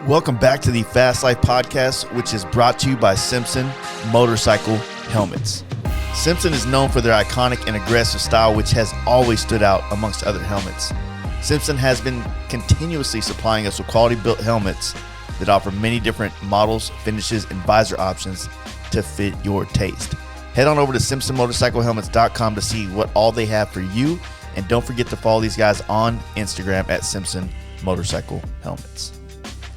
Welcome back to the Fast Life podcast, which is brought to you by Simpson Motorcycle Helmets. Simpson is known for their iconic and aggressive style, which has always stood out amongst other helmets. Simpson has been continuously supplying us with quality-built helmets that offer many different models, finishes, and visor options to fit your taste. Head on over to simpsonmotorcyclehelmets.com to see what all they have for you, and don't forget to follow these guys on Instagram at Simpson Motorcycle Helmets.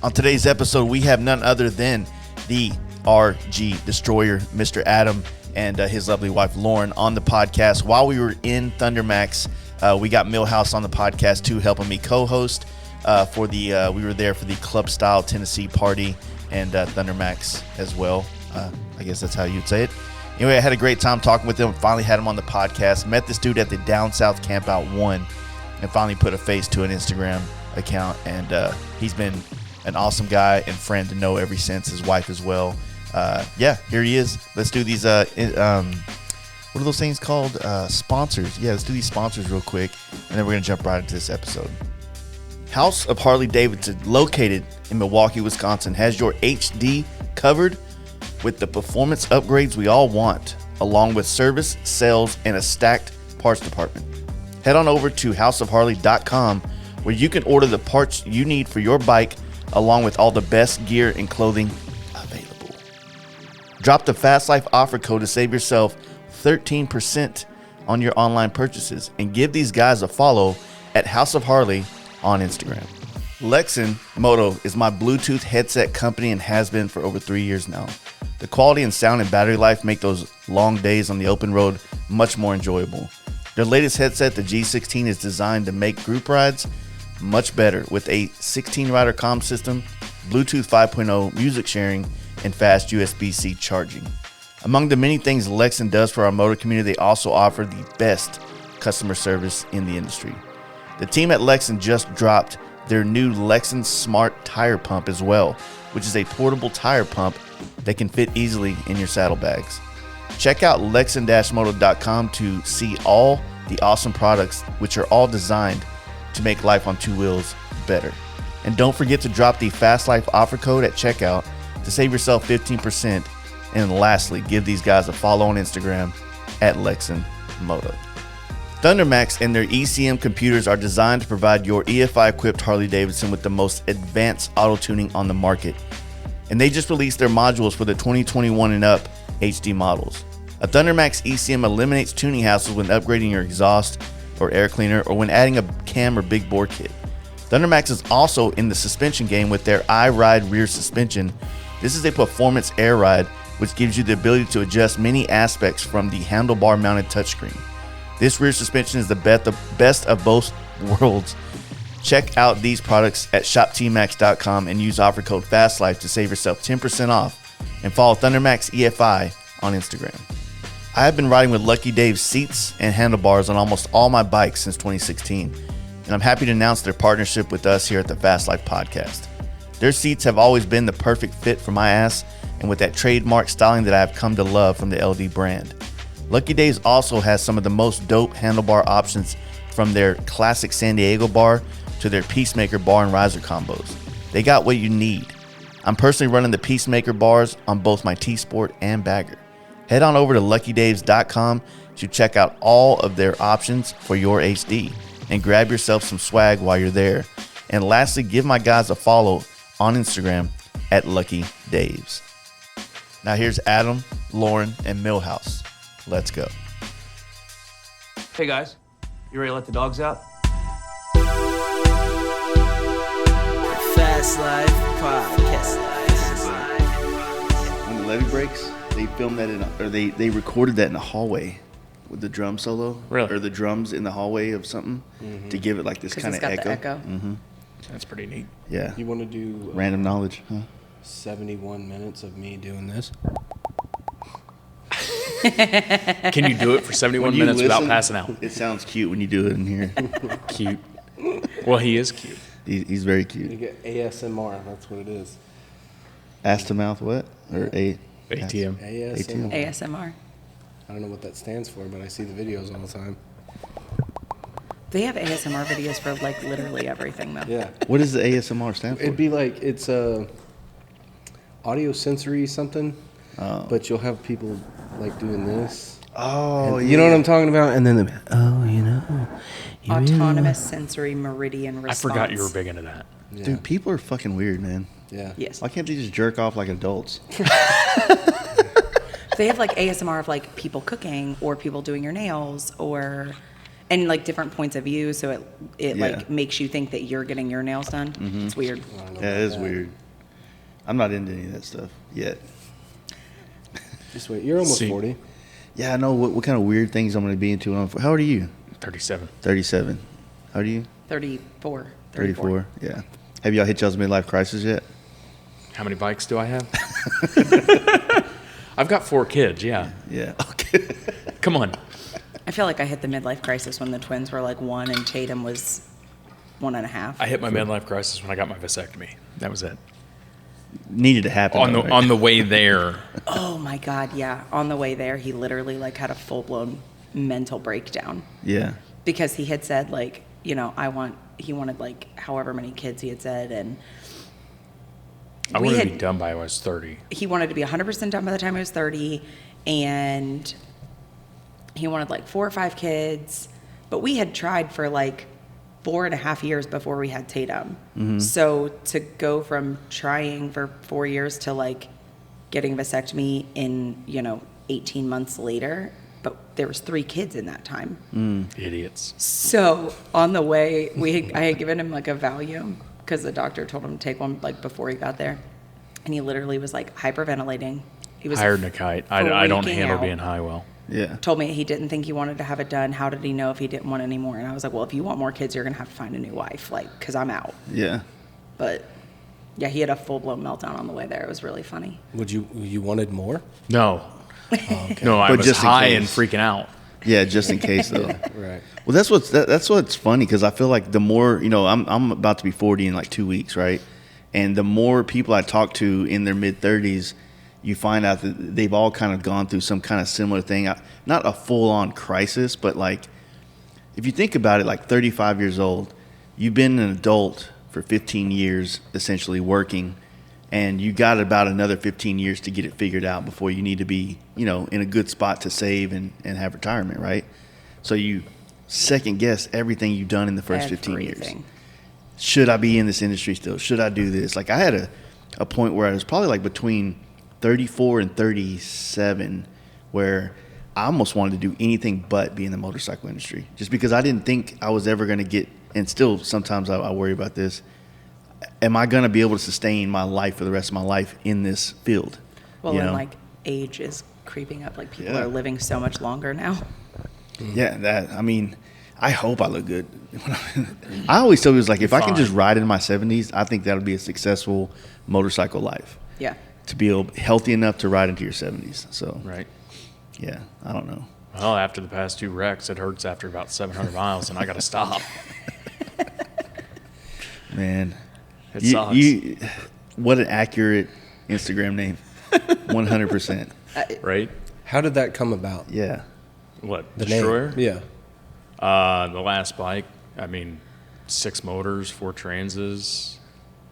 On today's episode, we have none other than the RG Destroyer, Mr. Adam, and his lovely wife, Lauren, on the podcast. While we were in Thundermax, we got Millhouse on the podcast, too, helping me co-host we were there for the club style Tennessee party and Thundermax as well. I guess that's how you'd say it. Anyway, I had a great time talking with him. Finally had him on the podcast. Met this dude at the Down South Campout 1 and finally put a face to an Instagram account. And he's been an awesome guy and friend to know ever since, his wife as well. Here he is. Let's do these, what are those things called? Sponsors. Yeah, let's do these sponsors real quick, and then we're going to jump right into this episode. House of Harley Davidson, located in Milwaukee, Wisconsin, has your HD covered with the performance upgrades we all want, along with service, sales, and a stacked parts department. Head on over to houseofharley.com where you can order the parts you need for your bike, along with all the best gear and clothing available. Drop the Fast Life offer code to save yourself 13% on your online purchases, and give these guys a follow at House of Harley on Instagram. Lexin Moto is my Bluetooth headset company and has been for over 3 years now. The quality and sound and battery life make those long days on the open road much more enjoyable. Their latest headset, the G16, is designed to make group rides much better with a 16-rider comm system, Bluetooth 5.0 music sharing, and fast USB-C charging. Among the many things Lexin does for our motor community, they also offer the best customer service in the industry. The team at Lexin just dropped their new Lexin Smart Tire Pump as well, which is a portable tire pump that can fit easily in your saddlebags. Check out lexin-moto.com to see all the awesome products, which are all designed to make life on two wheels better. And don't forget to drop the Fast Life offer code at checkout to save yourself 15%. And lastly, give these guys a follow on Instagram at Lexin Moto. Thundermax and their ECM computers are designed to provide your EFI-equipped Harley Davidson with the most advanced auto tuning on the market. And they just released their modules for the 2021 and up HD models. A Thundermax ECM eliminates tuning hassles when upgrading your exhaust or air cleaner, or when adding a cam or big bore kit. Thundermax is also in the suspension game with their iRide rear suspension. This is a performance air ride which gives you the ability to adjust many aspects from the handlebar mounted touchscreen. This rear suspension is the best of both worlds. Check out these products at shoptmax.com and use offer code FASTLIFE to save yourself 10% off, and follow Thundermax EFI on Instagram. I have been riding with Lucky Dave's seats and handlebars on almost all my bikes since 2016, and I'm happy to announce their partnership with us here at the Fast Life podcast. Their seats have always been the perfect fit for my ass, and with that trademark styling that I have come to love from the LD brand. Lucky Dave's also has some of the most dope handlebar options, from their classic San Diego bar to their Peacemaker bar and riser combos. They got what you need. I'm personally running the Peacemaker bars on both my T-Sport and Bagger. Head on over to luckydaves.com to check out all of their options for your HD and grab yourself some swag while you're there. And lastly, give my guys a follow on Instagram at Lucky Daves. Now here's Adam, Lauren, and Millhouse. Let's go. Hey guys, you ready to let the dogs out? Fast Life Podcast. When the levee breaks, they filmed that they recorded that in the hallway with the drum solo. Really? Or the drums in the hallway of something to give it like this kind of echo. The echo. Mm-hmm. That's pretty neat. Yeah. You want to do Random knowledge, huh? 71 minutes of me doing this? Can you do it for 71 When you minutes without listen, passing out? It sounds cute when you do it in here. Cute. Well, he is cute. He's very You cute. get ASMR, that's what it is. Ass to mouth, what? Or ATM. ASMR. ASMR. I don't know what that stands for, but I see the videos all the time. They have ASMR videos for like literally everything though. Yeah. What does the ASMR stand for? It'd be like, it's audio sensory something, but you'll have people like doing this. Oh, You know what I'm talking about? And then Autonomous sensory meridian I response. forgot you were big into that. Yeah. Dude, people are fucking weird, man. Yeah. Yes. Why can't they just jerk off like adults? They have like ASMR of like people cooking or people doing your nails and like different points of view. So it Yeah. like makes you think that you're getting your nails done. It's weird. Yeah, it is weird. I'm not into any of that stuff yet. Just wait. You're almost See. 40. Yeah, I know what kind of weird things I'm going to be into. How old are you? 37. 37. How old are you? 34. 34. Yeah. Have y'all hit y'all's midlife crisis yet? How many bikes do I have? I've got 4 kids, yeah. Yeah. Okay. Come on. I feel like I hit the midlife crisis when the twins were like 1 and Tatum was 1.5. I hit my midlife crisis when I got my vasectomy. That was it. Needed to happen. On though, the right? on the way there, Oh my God, yeah. On the way there, he literally like had a full-blown mental breakdown Yeah. because he had said like, you know, he wanted like however many kids he had said, and I we wanted to had- be done by when I was 30. he wanted to be 100% done by the time he was 30, and he wanted like 4 or 5 kids, but we had tried for like 4.5 years before we had Tatum. So to go from trying for 4 years to like getting a vasectomy in, 18 months later, but there was 3 kids in that time. Idiots. So on the way, I had given him like a Valium because the doctor told him to take one like before he got there, and he literally was like hyperventilating. He was Higher than a kite. I don't freaking handle out. being high well. Yeah. Told me he didn't think he wanted to have it done. How did he know if he didn't want any more? And I was like, well, if you want more kids, you're gonna have to find a new wife, like, because I'm out. Yeah. But yeah, he had a full blown meltdown on the way there. It was really funny. You wanted more? No. No, I But was just in high and case. freaking out. Yeah, just in case though. Right. Well, that's what's funny because I feel like the more I'm about to be 40 in like 2 weeks, right? And the more people I talk to in their mid 30s, you find out that they've all kind of gone through some kind of similar thing. Not a full on crisis, but like if you think about it, like 35 years old, you've been an adult for 15 years, essentially working, and you got about another 15 years to get it figured out before you need to be, in a good spot to save and have retirement, right? So you second guess everything you've done in the first 15 years. Everything. Should I be in this industry still? Should I do this? Like I had a point where I was probably like between 34 and 37 where I almost wanted to do anything but be in the motorcycle industry just because I didn't think I was ever going to get, and still sometimes I worry about this, am I going to be able to sustain my life for the rest of my life in this field? Well, You and know? like age is creeping up. Like people Yeah. are living so much longer now. Yeah, I hope I look good. I always tell people, like, if I can Fine. just ride in my 70s, I think that'll be a successful motorcycle life. Yeah. To be healthy enough to ride into your 70s. So, Right. yeah, I don't know. Well, after the past 2 wrecks, it hurts after about 700 miles, and I got to stop. Man. It sucks. What an accurate Instagram name. 100%. Right? How did that come about? Yeah. What? The Destroyer? name. Yeah. The last bike, 6 motors, 4 transes.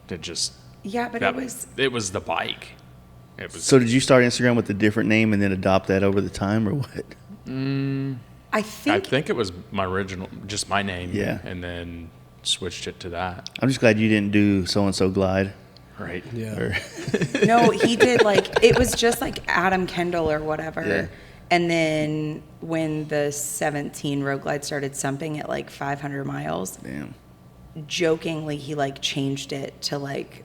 It just. Yeah, but It was the bike. It was. So, did you start Instagram with a different name and then adopt that over the time, or what? I I think think it was my original, just my name. Yeah. And then switched it to that. I'm just glad you didn't do so-and-so glide. Right. Yeah. Or, no, he did like it was just like Adam Kendall or whatever. Yeah. And then when the 17 Road Glide started sumping at like 500 miles, damn. jokingly he like changed it to like,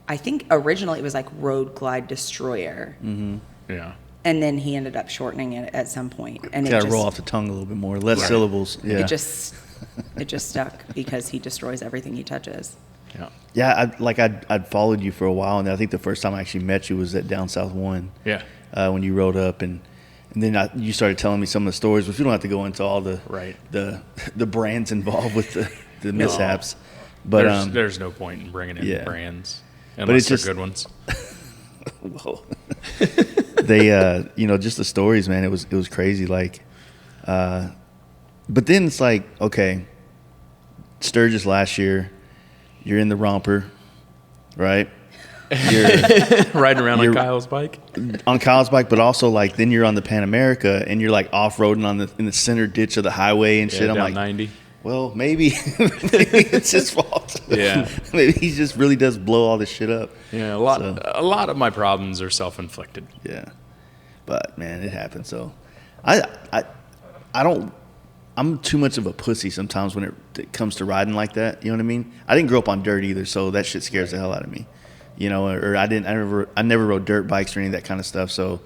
I think originally it was like Road Glide Destroyer. Yeah. And then he ended up shortening it at some point. And it Got to just, roll off the tongue a little bit more. Less Right. syllables. Yeah. it just stuck because he destroys everything he touches. Yeah. Yeah, I'd followed you for a while, and I think the first time I actually met you was at Down South One. Yeah. When you rode up, and then you started telling me some of the stories, which we don't have to go into all the Right. the brands involved with the mishaps. But there's no point in bringing in yeah. brands But unless it's they're just- good ones. whoa. They just the stories, man. It was crazy. Like But then it's like, okay, Sturgis last year, you're in the romper, right? You're Riding around on Kyle's bike. on Kyle's bike, but also like then you're on the Pan America and you're like off-roading in the center ditch of the highway and shit. Yeah, I'm down like, 90. well, maybe it's his fault. Yeah. Maybe he just really does blow all this shit up. Yeah, a lot of my problems are self-inflicted. Yeah, but man, it happens. So, I don't. I'm too much of a pussy sometimes when it comes to riding like that. You know what I mean? I didn't grow up on dirt either, so that shit scares the hell out of me. You know, or I never rode dirt bikes or any of that kind of stuff. So,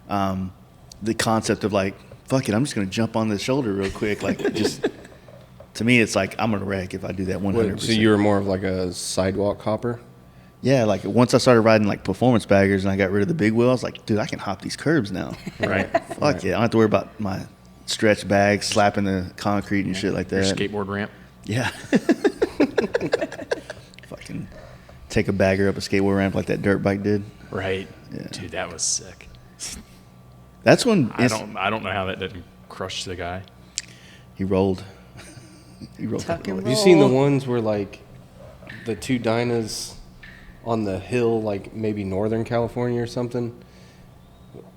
the concept of like, fuck it, I'm just gonna jump on the shoulder real quick, like just. To me, it's like I'm gonna wreck if I do that 100%. So you were more of like a sidewalk hopper? Yeah, like once I started riding like performance baggers and I got rid of the big wheel, I was like, dude, I can hop these curbs now. Right. Fuck yeah, I don't have to worry about my stretch bag slapping the concrete and shit like Your that. skateboard ramp. Yeah. Fucking take a bagger up a skateboard ramp like that dirt bike did. Right. Yeah. Dude, that was sick. That's when I don't know how that didn't crush the guy. he rolled. He rolled. Tuck and Have you seen the ones where like the two Dynas on the hill, like maybe Northern California or something?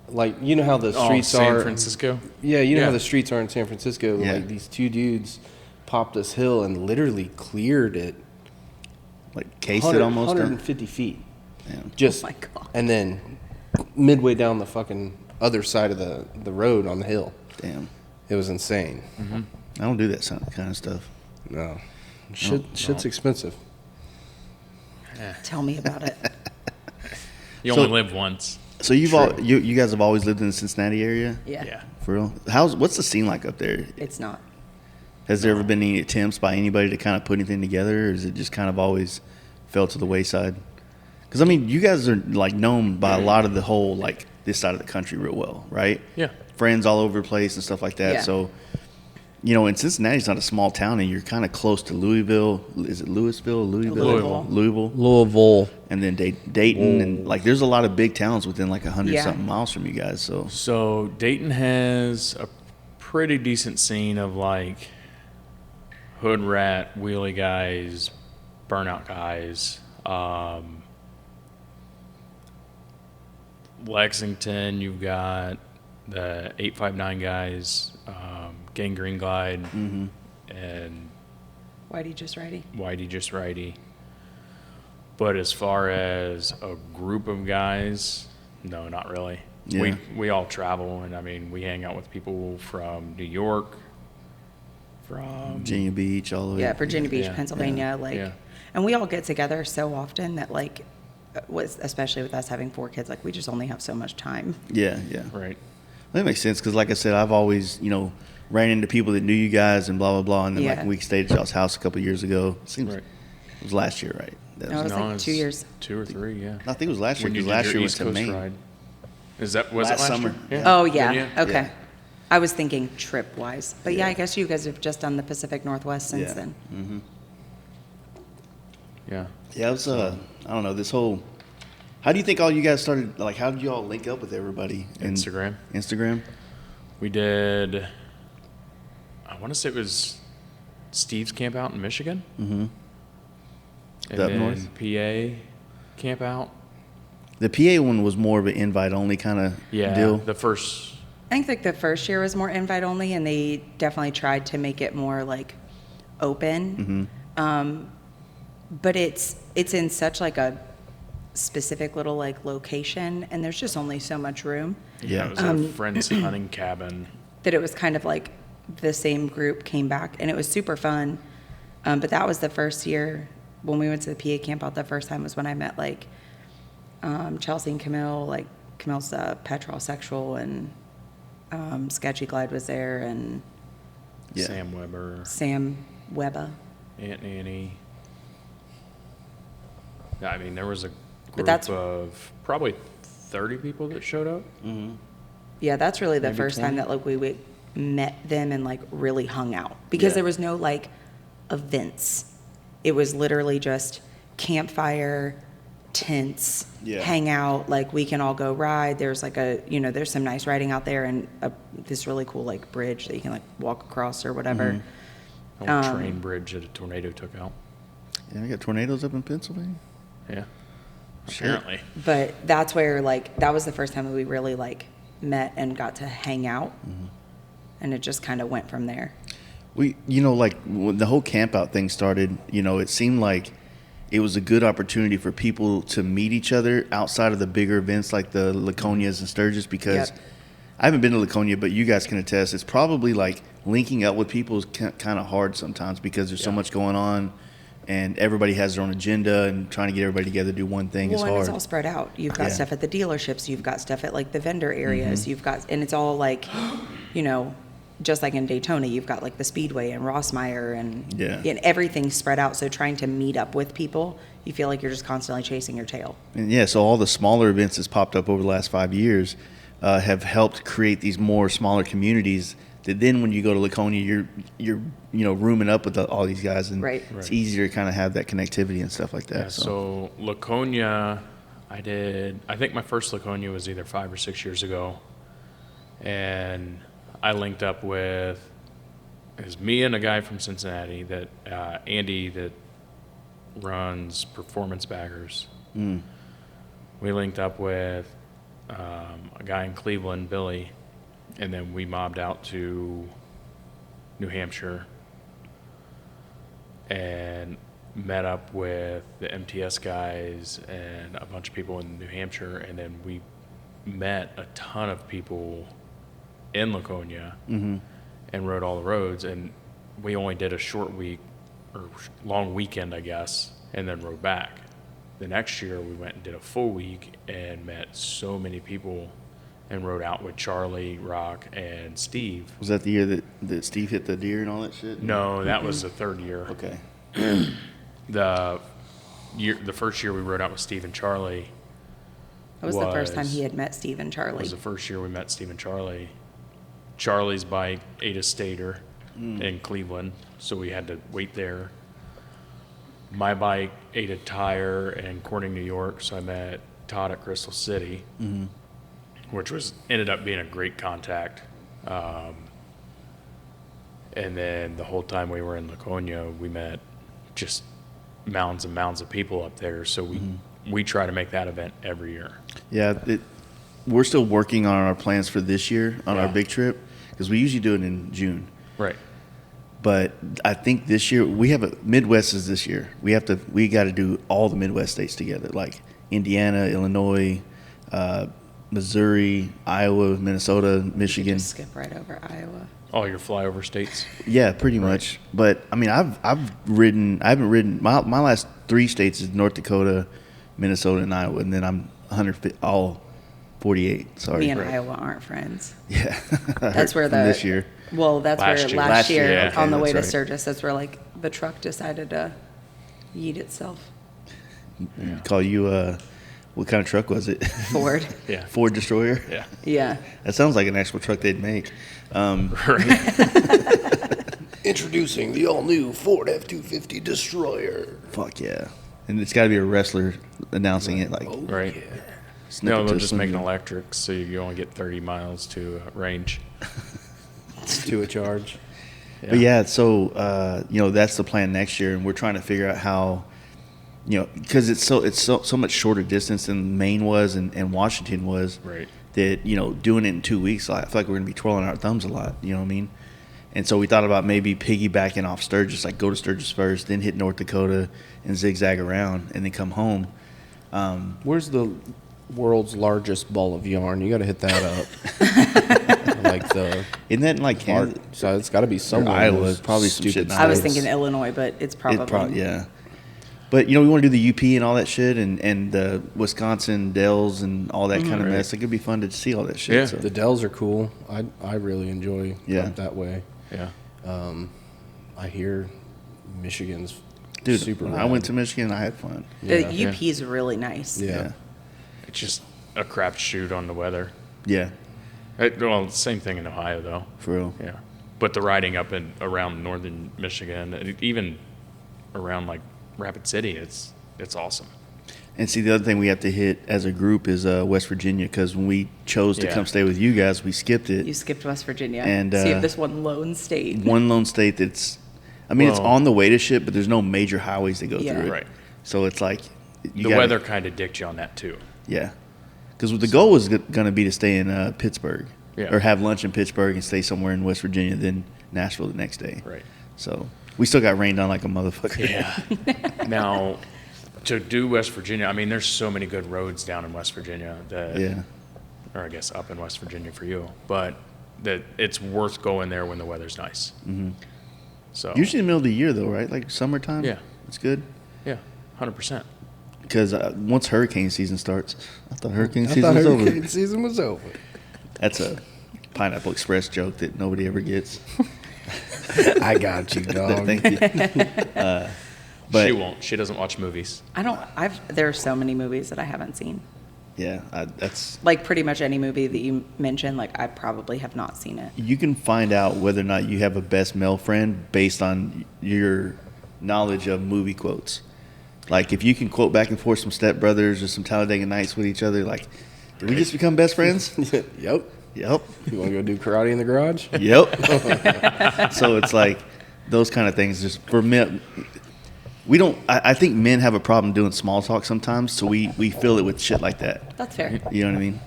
Like, you know how the streets San are. Francisco. Yeah, you know Yeah. how the streets are in San Francisco. Yeah. Like these two dudes popped this hill and literally cleared it. Like cased it almost. 150 feet. Damn. Just, Oh my God. and then midway down the fucking other side of the road on the hill. Damn. It was insane. I don't do that kind of stuff. No. Shit's expensive. Tell me about it. You So- only live once. So you guys have always lived in the Cincinnati area? Yeah. Yeah. For real? What's the scene like up there? It's not. Has there ever been any attempts by anybody to kind of put anything together, or is it just kind of always fell to the wayside? Because I mean, you guys are like known by a lot of the whole like this side of the country real well, right? Yeah. Friends all over the place and stuff like that. Yeah. So, you know, and Cincinnati's not a small town, and you're kind of close to Louisville. Is it Louisville? Louisville. Louisville. And then Dayton, and like there's a lot of big towns within like 100 Yeah. something miles from you guys. So So Dayton has a pretty decent scene of like hood rat, wheelie guys, burnout guys. Lexington, you've got the 859 guys, Gang Green Glide, and Whitey just righty. Whitey Just Righty. But as far as a group of guys, no, not really. Yeah. We all travel, and I mean, we hang out with people from New York, from Virginia Beach, all the way. Yeah, Virginia Beach, Yeah. Pennsylvania, like, Yeah. and we all get together so often that like, especially with us having 4 kids, like we just only have so much time. Yeah, yeah. right. That makes sense because, like I said, I've always, you know, ran into people that knew you guys and blah blah blah, and then Yeah. like we stayed at y'all's house a couple of years ago. Seems Right. it was last year, right? That No, it was like it's 2 years. 2 or 3, yeah. I think it was last year When you because did last your year we went East to Coast Maine. ride. Was Last it last summer. year? Oh yeah, Did you? okay. Yeah. I was thinking trip wise, but yeah, Yeah. I guess you guys have just done the Pacific Northwest since Yeah. then. Yeah. Yeah, it was. I don't know this whole. How do you think all you guys started? Like, how did you all link up with everybody? Instagram. Instagram. We did, I want to say it was Steve's camp out in Michigan. Mm-hmm. And Up then north? PA camp out. The PA one was more of an invite only kind of Yeah. deal. The first, I think like the first year was more invite only, and they definitely tried to make it more like open. But it's in such like a specific little like location, and there's just only so much room Yeah. it was a friend's hunting cabin. that it was kind of like the same group came back, and it was super fun. But that was the first year when we went to the PA camp out the first time was when I met like Chelsea and Camille. Like Camille's petrosexual, and Sketchy Glide was there, and Yeah. Sam Weber, Sam Webba. Aunt Nanny. Yeah, I mean, there was a group that's- of probably 30 people that showed up. Yeah, that's really the Maybe first 20? time that like we met them and like really hung out, because Yeah. there was no like events. It was literally just campfire, tents, Yeah. hang out, like we can all go ride. There's like there's some nice riding out there, and this really cool like bridge that you can like walk across or whatever. Old train bridge that a tornado took out. Yeah, we got tornadoes up in Pennsylvania. Yeah. Apparently. But that's where like that was the first time that we really like met and got to hang out, and it just kind of went from there. We, like when the whole camp out thing started, it seemed like it was a good opportunity for people to meet each other outside of the bigger events like the Laconias and Sturgis, because Yep. I haven't been to Laconia, but you guys can attest. It's probably like linking up with people is kind of hard sometimes because there's so much going on and everybody has their own agenda, and trying to get everybody together to do one thing is And hard. it's all spread out. You've got Yeah. stuff at the dealerships. You've got stuff at like the vendor areas. You've got, and it's all like, just like in Daytona, you've got like the Speedway and Rossmeyer and everything's spread out. So trying to meet up with people, you feel like you're just constantly chasing your tail. And yeah, so all the smaller events that's popped up over the last 5 years have helped create these more smaller communities that then when you go to Laconia, you're rooming up with all these guys, and Right. it's easier to kind of have that connectivity and stuff like that. Yeah, so Laconia, I think my first Laconia was either 5 or 6 years ago. And I linked up with, it was me and a guy from Cincinnati, that Andy, that runs Performance Baggers. We linked up with a guy in Cleveland, Billy, and then we mobbed out to New Hampshire and met up with the MTS guys and a bunch of people in New Hampshire, and then we met a ton of people in Laconia and rode all the roads, and we only did a short week or long weekend, I guess, and then rode back. The next year we went and did a full week and met so many people and rode out with Charlie, Rock, and Steve. Was that the year that Steve hit the deer and all that shit? No, that was the third year. Okay. The first year we rode out with Steve and Charlie. That was the first time he had met Steve and Charlie. Was the first year we met Steve and Charlie. Charlie's bike ate a stator in Cleveland, so we had to wait there. My bike ate a tire in Corning, New York, so I met Todd at Crystal City, which ended up being a great contact. And then the whole time we were in Laconia, we met just mounds and mounds of people up there. So we try to make that event every year. Yeah, we're still working on our plans for this year on our big trip, because we usually do it in June. Right. But I think this year Midwest is this year. We got to do all the Midwest states together, like Indiana, Illinois, Missouri, Iowa, Minnesota, Michigan. Just skip right over Iowa. All your flyover states. Yeah, pretty much. But I mean, I haven't ridden my last 3 states is North Dakota, Minnesota, and Iowa, and then I'm 48. Sorry. Me and Iowa aren't friends. Yeah. That's where this year. Well, that's Last where year. last year yeah. on the Okay, way to that's right. Sturgis, that's where like the truck decided to yeet itself. Call you. What kind of truck was it? Ford. Yeah. Ford Destroyer. Yeah. Yeah. That sounds like an actual truck they'd make. Introducing the all-new Ford F-250 Destroyer. Fuck yeah. And it's got to be a wrestler announcing it, like Right. snip it No, to they'll a just Slim make it Jim. electric, so you only get 30 miles to range. To a charge. But yeah, so that's the plan next year, and we're trying to figure out how, because it's so much shorter distance than Maine was and Washington was. Right. That doing it in 2 weeks, I feel like we're gonna be twirling our thumbs a lot. You know what I mean? And so we thought about maybe piggybacking off Sturgis, like go to Sturgis first, then hit North Dakota and zigzag around, and then come home. Where's the world's largest ball of yarn? You got to hit that up. Like the Isn't that in like Kansas? so it's got to be somewhere. Iowa, in those probably some stupid shit in I was states. thinking Illinois, but it's probably Yeah. But we want to do the UP and all that shit, and the Wisconsin Dells and all that kind of mess. It could be fun to see all that shit. Yeah. So. The Dells are cool. I really enjoy up that way. Yeah. I hear Michigan's Dude, super when rad. I went to Michigan, I had fun. The Yeah. UP is really nice. Yeah. It's just a crapshoot on the weather. Yeah, Well, same thing in Ohio, though. for real. Yeah. But the riding up and around northern Michigan, and even around like Rapid City, it's awesome. And see, the other thing we have to hit as a group is West Virginia, because when we chose to come stay with you guys, we skipped it. You skipped West Virginia. And so you have this one lone state. One lone state that's, I mean, it's on the way to shit, but there's no major highways that go through it. Right. So it's like The weather kind of dicks you on that too. Yeah. Because the goal was going to be to stay in Pittsburgh. Yeah. Or have lunch in Pittsburgh and stay somewhere in West Virginia, then Nashville the next day. Right. So we still got rained on like a motherfucker. Yeah. Now, to do West Virginia, I mean, there's so many good roads down in West Virginia that, or I guess up in West Virginia for you, but that it's worth going there when the weather's nice. Mm-hmm. So Usually in the middle of the year though, right? Like summertime. Yeah. It's good. Yeah, 100%. Because once hurricane season starts, I thought hurricane season was over. Hurricane season was over. That's a Pineapple Express joke that nobody ever gets. I got you, dog. Thank you. But She won't. She doesn't watch movies. There are so many movies that I haven't seen. yeah, that's Like pretty much any movie that you mentioned, like I probably have not seen it. you can find out whether or not you have a best male friend based on your knowledge of movie quotes. Like if you can quote back and forth some Step Brothers or some Talladega Nights with each other, like, did we just become best friends? Yep. Yep. You want to go do karate in the garage? Yep. So it's like those kind of things. Just for men, we don't. I think men have a problem doing small talk sometimes, so we fill it with shit like that. That's fair. You know what I mean?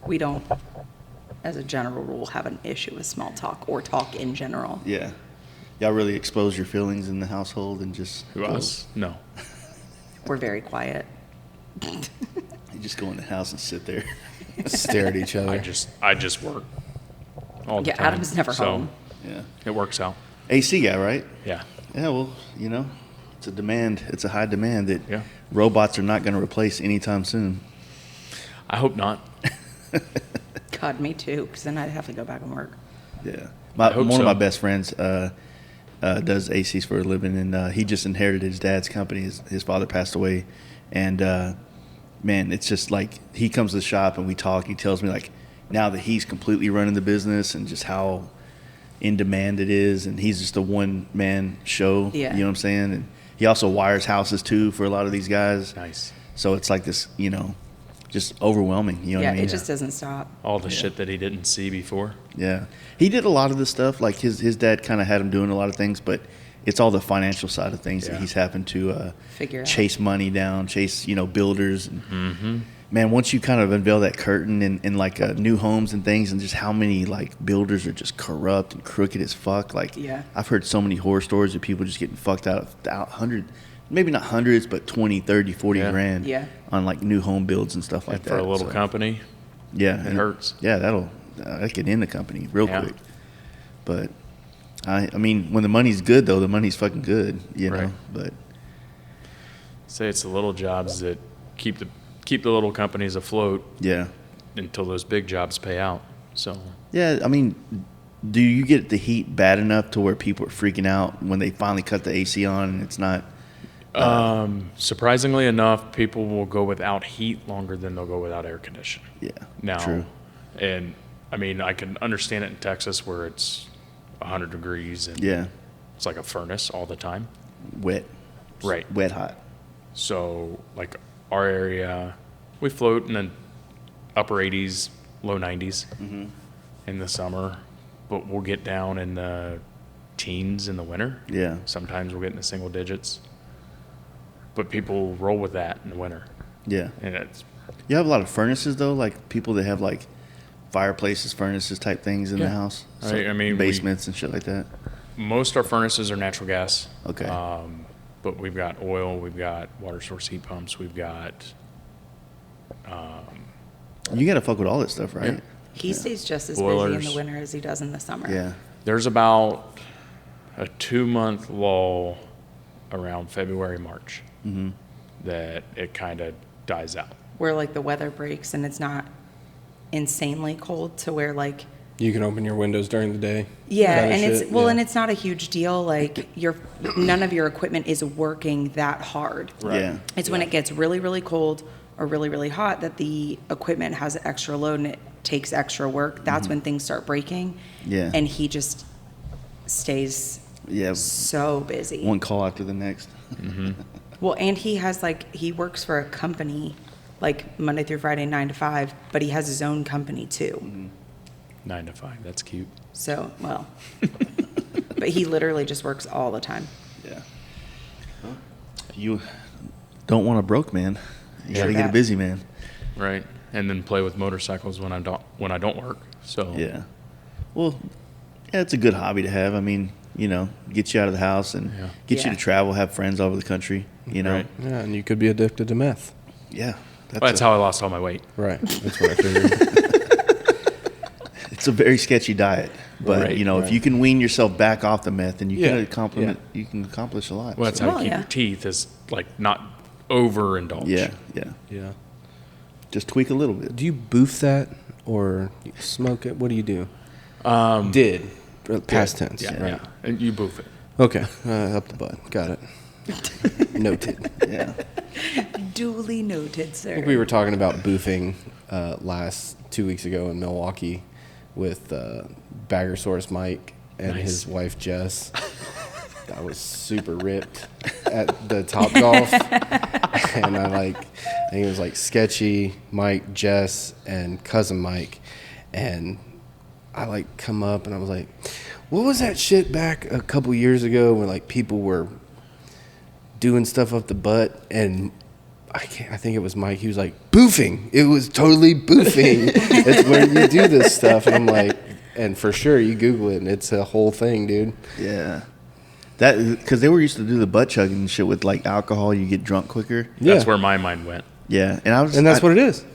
We don't, as a general rule, have an issue with small talk or talk in general. Yeah. Y'all really expose your feelings in the household and just Who else? No. We're very quiet. You just go in the house and sit there. Stare at each other. I just work all the Yeah, time. Adam's never home. Yeah. It works out. AC guy, right? Yeah. Yeah. Well, it's a demand. It's a high demand that robots are not going to replace anytime soon. I hope not. God, me too, because then I'd have to go back and work. Yeah. I hope One so. of my best friends does ACs for a living, and he just inherited his dad's company. His father passed away, and man, it's just like he comes to the shop and we talk. He tells me like now that he's completely running the business and just how in demand it is, and he's just a one man show. Yeah. You know what I'm saying? And he also wires houses too for a lot of these guys. Nice. So it's like this, just overwhelming. You know what I mean? It just doesn't stop. All the shit that he didn't see before. Yeah. He did a lot of this stuff. Like his dad kind of had him doing a lot of things, but it's all the financial side of things that he's having to Figure out. chase money down, chase, builders. And, man, once you kind of unveil that curtain in like new homes and things and just how many like builders are just corrupt and crooked as fuck. Like I've heard so many horror stories of people just getting fucked out maybe not hundreds, but 20, 30, 40 grand on like new home builds and stuff like And that. for a little company, Yeah. it hurts. Yeah, that could end the company real quick. But I mean, when the money's good though, the money's fucking good, you know. Right. But Say it's the little jobs that keep the little companies afloat. yeah. Until those big jobs pay out. So Yeah, I mean, do you get the heat bad enough to where people are freaking out when they finally cut the AC on and it's not? surprisingly enough, people will go without heat longer than they'll go without air conditioning. Yeah. Now, True. and I mean, I can understand it in Texas where it's 100 degrees and Yeah. it's like a furnace all the time. Wet. Right. Wet hot. So, like our area, we float in the upper 80s, low 90s in the summer, but we'll get down in the teens in the winter. Yeah. Sometimes we'll get in the single digits. But people roll with that in the winter. Yeah. And it's You have a lot of furnaces though, like people that have like fireplaces, furnaces type things in the house. I mean, basements and shit like that. most our furnaces are natural gas. Okay. But we've got oil, we've got water source heat pumps, we've got You got to fuck with all that stuff, right? Yeah. He stays just as busy in Boilers. the winter as he does in the summer. Yeah. there's about a 2-month lull around February, March that it kind of dies out. Where like the weather breaks and it's not insanely cold to where like You can open your windows during the day. yeah, kinda and it's shit, and it's not a huge deal. Like none of your equipment is working that hard. Right. Yeah. It's when it gets really, really cold or really, really hot that the equipment has extra load and it takes extra work. That's when things start breaking. Yeah. And he just stays Yeah. so busy. One call after the next. Well, and he has he works for a company, like Monday through Friday, 9 to 5, but he has his own company too. 9 to 5. That's cute. So, well, but he literally just works all the time. Yeah. You don't want a broke man. You got to get a that. busy man. Right. And then play with motorcycles when I don't work. So Yeah. Well, yeah, it's a good hobby to have. I mean, get you out of the house and get you Yeah. to travel, have friends all over the country, Right. Yeah, and you could be addicted to meth. Yeah. That's how I lost all my weight. Right. That's what I figured. It's a very sketchy diet. But, Right, if you can wean yourself back off the meth, then you Yeah. you can accomplish a lot. Well, that's so. how you Well, keep yeah. your teeth is not overindulge. Yeah. Yeah. Just tweak a little bit. Do you boof that or you smoke it? What do you do? Did. Past tense. Yeah, Right. yeah. And you boof it. Okay. Up the butt. Got it. Noted. Yeah. Duly noted, sir. I think we were talking about boofing last 2 weeks ago in Milwaukee with Baggersaurus Mike and Nice. his wife Jess. I was super ripped at the Top Golf, and I think it was Sketchy, Mike, Jess, and cousin Mike, and I come up and I was like, "What was that shit back a couple years ago when people were doing stuff up the butt?" And I think it was Mike. He was like, "Boofing." It was totally boofing. It's where you do this stuff, and I'm like, and for sure you Google it, and it's a whole thing, dude. Yeah. That because they were used to do the butt chugging and shit with alcohol. You get drunk quicker. Yeah. That's where my mind went. Yeah, And that's what it is.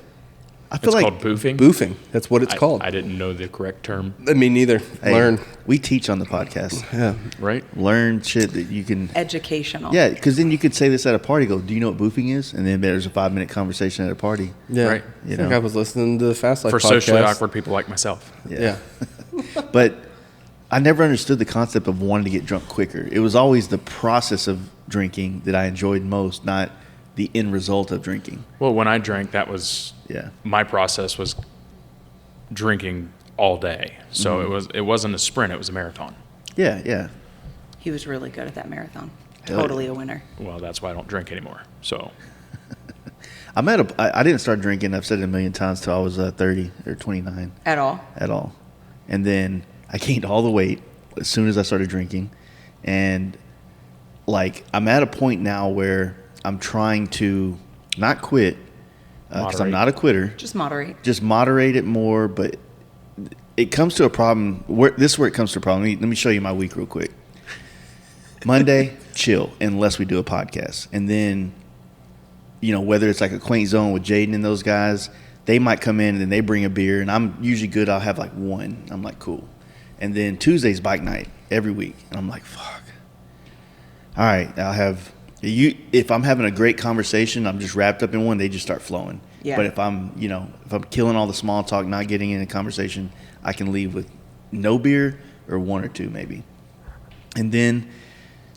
I feel It's like. called boofing. Boofing. That's what it's I- called. I didn't know the correct term. Me neither. Hey, Learn. We teach on the podcast. Yeah. Right. Learn shit that you can. Educational. Yeah, because then you could say this at a party. Go, do you know what boofing is? And then there's a 5-minute conversation at a party. Yeah. Right. I think I was listening to the FASTLIFE For podcast. socially awkward people like myself. Yeah. But I never understood the concept of wanting to get drunk quicker. It was always the process of drinking that I enjoyed most, not the end result of drinking. Well, when I drank, that was Yeah. my process was drinking all day. So it wasn't a sprint; it was a marathon. Yeah, yeah. He was really good at that marathon. Hell Totally yeah. a winner. Well, that's why I don't drink anymore. So I didn't start drinking, I've said it a million times, till I was 30 or 29 At all. at all. And then I gained all the weight as soon as I started drinking. And I'm at a point now where I'm trying to not quit, because I'm Moderate. not a quitter. Just moderate. Just moderate it more, but it comes to a problem. This is where it comes to a problem. Let me show you my week real quick. Monday, chill, unless we do a podcast. And then, whether it's a quaint zone with Jaden and those guys, they might come in and then they bring a beer, and I'm usually good. I'll have one. I'm like, cool. And then Tuesday's bike night every week. And I'm like, fuck. All right, I'll have if I'm having a great conversation, I'm just wrapped up in one, they just start flowing. Yeah. But if I'm killing all the small talk, not getting in a conversation, I can leave with no beer or one or two maybe. And then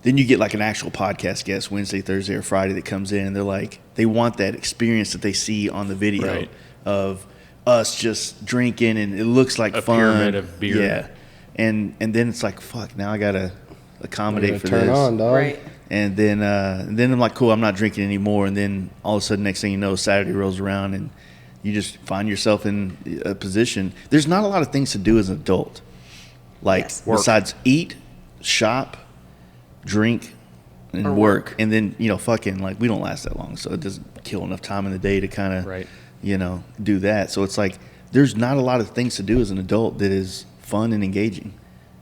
you get an actual podcast guest Wednesday, Thursday, or Friday that comes in, and they want that experience that they see on the video Right. of us just drinking, and it looks like A fun. pyramid of beer. Yeah. And then it's like, fuck, now I gotta accommodate for Turn this. on, dog. Right. And then I'm like, cool, I'm not drinking anymore. And then all of a sudden, next thing you know, Saturday rolls around and you just find yourself in a position. There's not a lot of things to do as an adult, Yes. Work. besides eat, shop, drink, and Or work. work. And then fucking we don't last that long, so it doesn't kill enough time in the day to kind of Right. do that. So it's there's not a lot of things to do as an adult that is fun and engaging,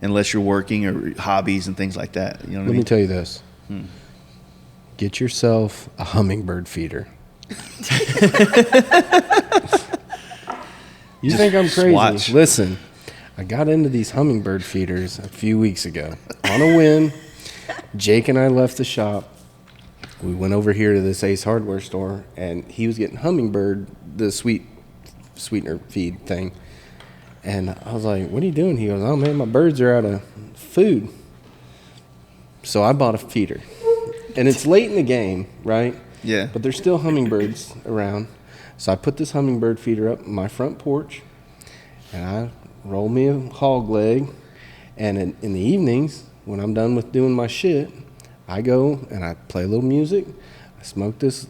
unless you're working or hobbies and things like that. You know what I Let mean? me tell you this. Get yourself a hummingbird feeder. You think I'm crazy? watch. Listen, I got into these hummingbird feeders a few weeks ago on a whim. Jake and I left the shop. We went over here to this Ace Hardware store, and he was getting hummingbird, the sweetener feed thing. And I was like, what are you doing? He goes, oh, man, my birds are out of food. So I bought a feeder. And it's late in the game, right? Yeah. But there's still hummingbirds around. So I put this hummingbird feeder up on my front porch, and I roll me a hog leg. And in the evenings, when I'm done with doing my shit, I go and I play a little music. I smoke this.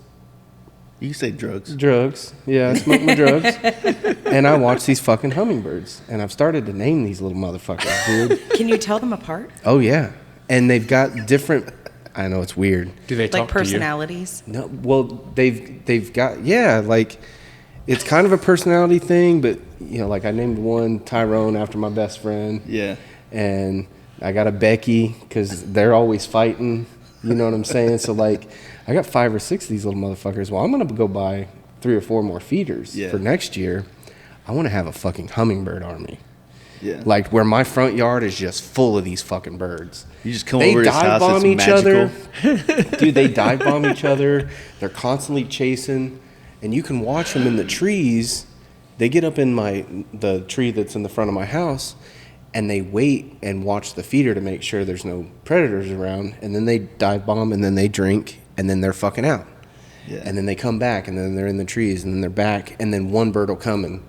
You can say drugs. Drugs. Yeah, I smoke my drugs. And I watch these fucking hummingbirds. And I've started to name these little motherfuckers, dude. Can you tell them apart? Oh, yeah. And they've got different, I know it's weird. Do they talk Like personalities? No, well, they've got, yeah, like, it's kind of a personality thing, but, you know, like I named one Tyrone after my best friend. Yeah. And I got a Becky because they're always fighting. You know what I'm saying? So, like, I got 5 or 6 of these little motherfuckers. Well, I'm going to go buy 3 or 4 more feeders for next year. I want to have a fucking hummingbird army. Yeah. Like, where my front yard is just full of these fucking birds. You just come over his house, it's each magical. other. Dude, they dive bomb each other. They're constantly chasing. And you can watch them in the trees. They get up in the tree that's in the front of my house, and they wait and watch the feeder to make sure there's no predators around, and then they dive bomb, and then they drink, and then they're fucking out. Yeah. And then they come back, and then they're in the trees, and then they're back, and then one bird will come and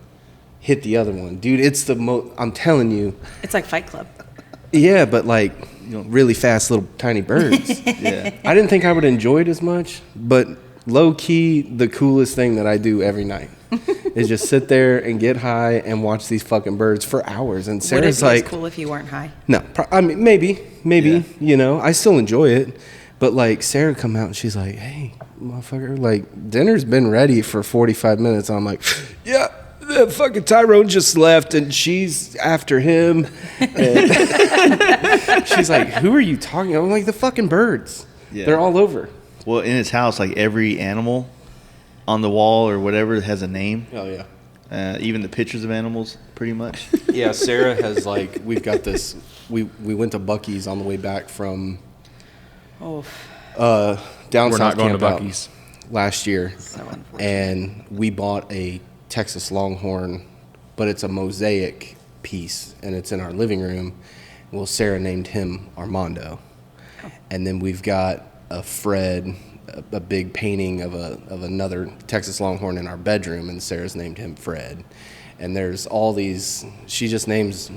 hit the other one. Dude, it's the most, I'm telling you. It's like Fight Club. Yeah, but like, you know, really fast little tiny birds. Yeah. I didn't think I would enjoy it as much, but low key, the coolest thing that I do every night is just sit there and get high and watch these fucking birds for hours. And Would it Sarah's be like, as cool if you weren't high? no, I mean, maybe, Yeah. you know, I still enjoy it. But like, Sarah come out and she's like, hey, motherfucker, like, dinner's been ready for 45 minutes. I'm like, yeah, the fucking Tyrone just left and she's after him. And she's like, who are you talking about? I'm like, the fucking birds. Yeah. They're all over. Well, in his house, like every animal on the wall or whatever has a name. Oh, yeah. Even the pictures of animals, pretty much. Yeah, Sarah has like, we've got this, we went to Buc-ee's on the way back from Oh, down We're south not going to camp out Buc-ee's. last year. so unfortunate. And we bought a Texas Longhorn, but it's a mosaic piece, and it's in our living room. Well, Sarah named him Armando. And then we've got a Fred, a big painting of another Texas Longhorn in our bedroom, and Sarah's named him Fred. And there's all these, she just names,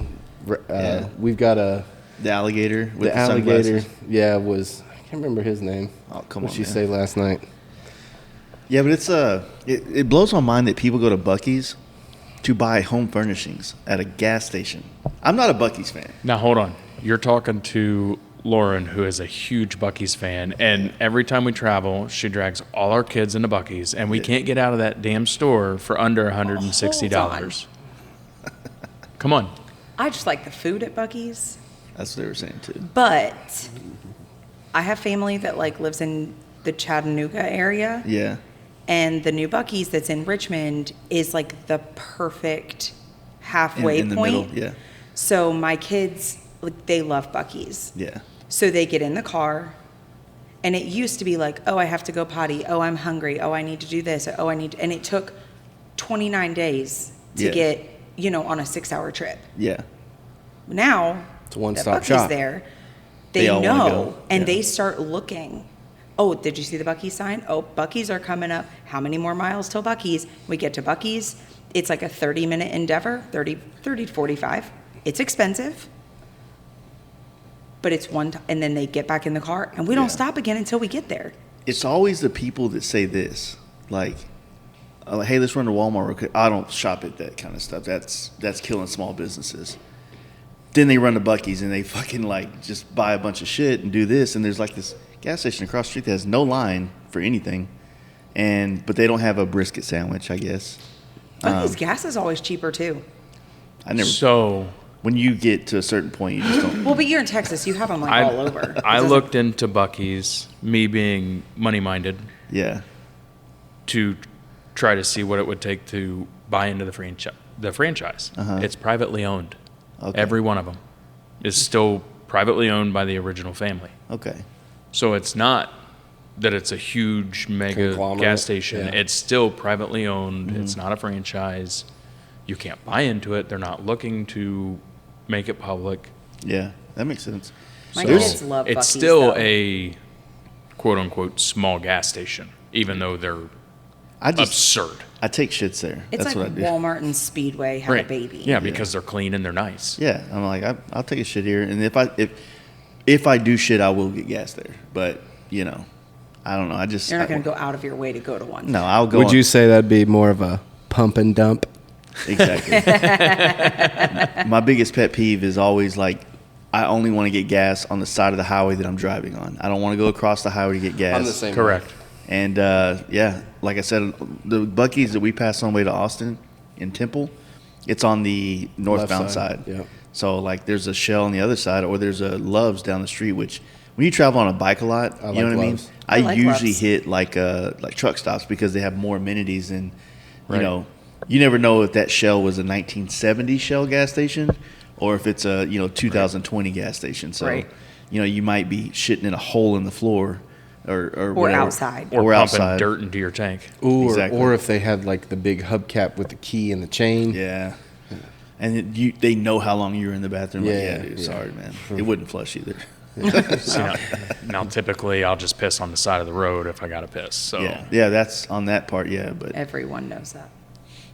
we've got The alligator with the the alligator, sunglasses. yeah, was, I can't remember his name. Oh, come What'd on, she man. say last night? Yeah, but it's it blows my mind that people go to Buc-ee's to buy home furnishings at a gas station. I'm not a Buc-ee's fan. Now, hold on. You're talking to Lauren, who is a huge Buc-ee's fan, and every time we travel, she drags all our kids into Buc-ee's, and we can't get out of that damn store for under $160. Come on. I just like the food at Buc-ee's, That's what they were saying too. but I have family that like lives in the Chattanooga area, Yeah. and the new Buc-ee's that's in Richmond is like the perfect halfway in the point. middle. Yeah. So my kids, like, they love Buc-ee's. Yeah. So they get in the car, and it used to be like, oh, I have to go potty. Oh, I'm hungry. Oh, I need to do this. Oh, I need to, and it took 29 days to Yeah. get, you know, on a 6-hour trip. Yeah. Now, It's a one-stop that Buc-ee's shop. there, They they all wanna know, go. and Yeah. they start looking. Oh, did you see the Buc-ee's sign? Oh, Buc-ee's are coming up. How many more miles till Buc-ee's? We get to Buc-ee's. It's like a 30-minute endeavor, 30 to 45. It's expensive. But it's one time, and then they get back in the car, and we don't Yeah. stop again until we get there. It's always the people that say this, like, hey, let's run to Walmart real quick. I don't shop at that kind of stuff. That's killing small businesses. Then they run to Buc-ee's and they fucking like just buy a bunch of shit and do this. And there's like this gas station across the street that has no line for anything, but they don't have a brisket sandwich, I guess. Buc-ee's gas is always cheaper too. I never. So When you get to a certain point, you just don't. Well, but you're in Texas. You have them like all over. I looked into Buc-ee's, me being money-minded, Yeah. to try to see what it would take to buy into the franchise. Uh-huh. It's privately owned. Okay. Every one of them is still privately owned by the original family. Okay. So it's not that it's a huge mega Conglomerate, gas station. yeah. It's still privately owned. It's not a franchise. You can't buy into it. They're not looking to make it public. Yeah, that makes sense. My So kids love it's Buc-ee's, still though. a quote unquote small gas station, even though they're I just absurd. I take shits there. It's That's like what I do. Walmart and Speedway have a baby. Yeah, because they're clean and they're nice. Yeah, I'm like I'll take a shit here, and if if I do shit, I will get gas there. But, you know, I don't know. You're not going to go out of your way to go to one. No, I'll go. Would you say that'd be more of a pump and dump? Exactly. My biggest pet peeve is always like, I only want to get gas on the side of the highway that I'm driving on. I don't want to go across the highway to get gas. I'm the same. Correct. And yeah, like I said, the Buc-ee's that we pass on the way to Austin in Temple, it's on the northbound side. Yeah. So like there's a Shell on the other side, or there's a Love's down the street. Which when you travel on a bike a lot, you know what I mean. Love's. I like usually Love's. hit like truck stops because they have more amenities and Right. you know. You never know if that Shell was a 1970 Shell gas station or if it's a 2020 gas station. So, Right. You might be shitting in a hole in the floor or whatever. outside. Or Or pumping outside. dirt into your tank. Exactly. Or if they had like the big hubcap with the key and the chain. Yeah. And they know how long you were in the bathroom. Like, Yeah, dude, yeah. sorry, man. It wouldn't flush either. So now, typically, I'll just piss on the side of the road if I got to piss. So Yeah, that's on that part, yeah. But, Everyone knows that.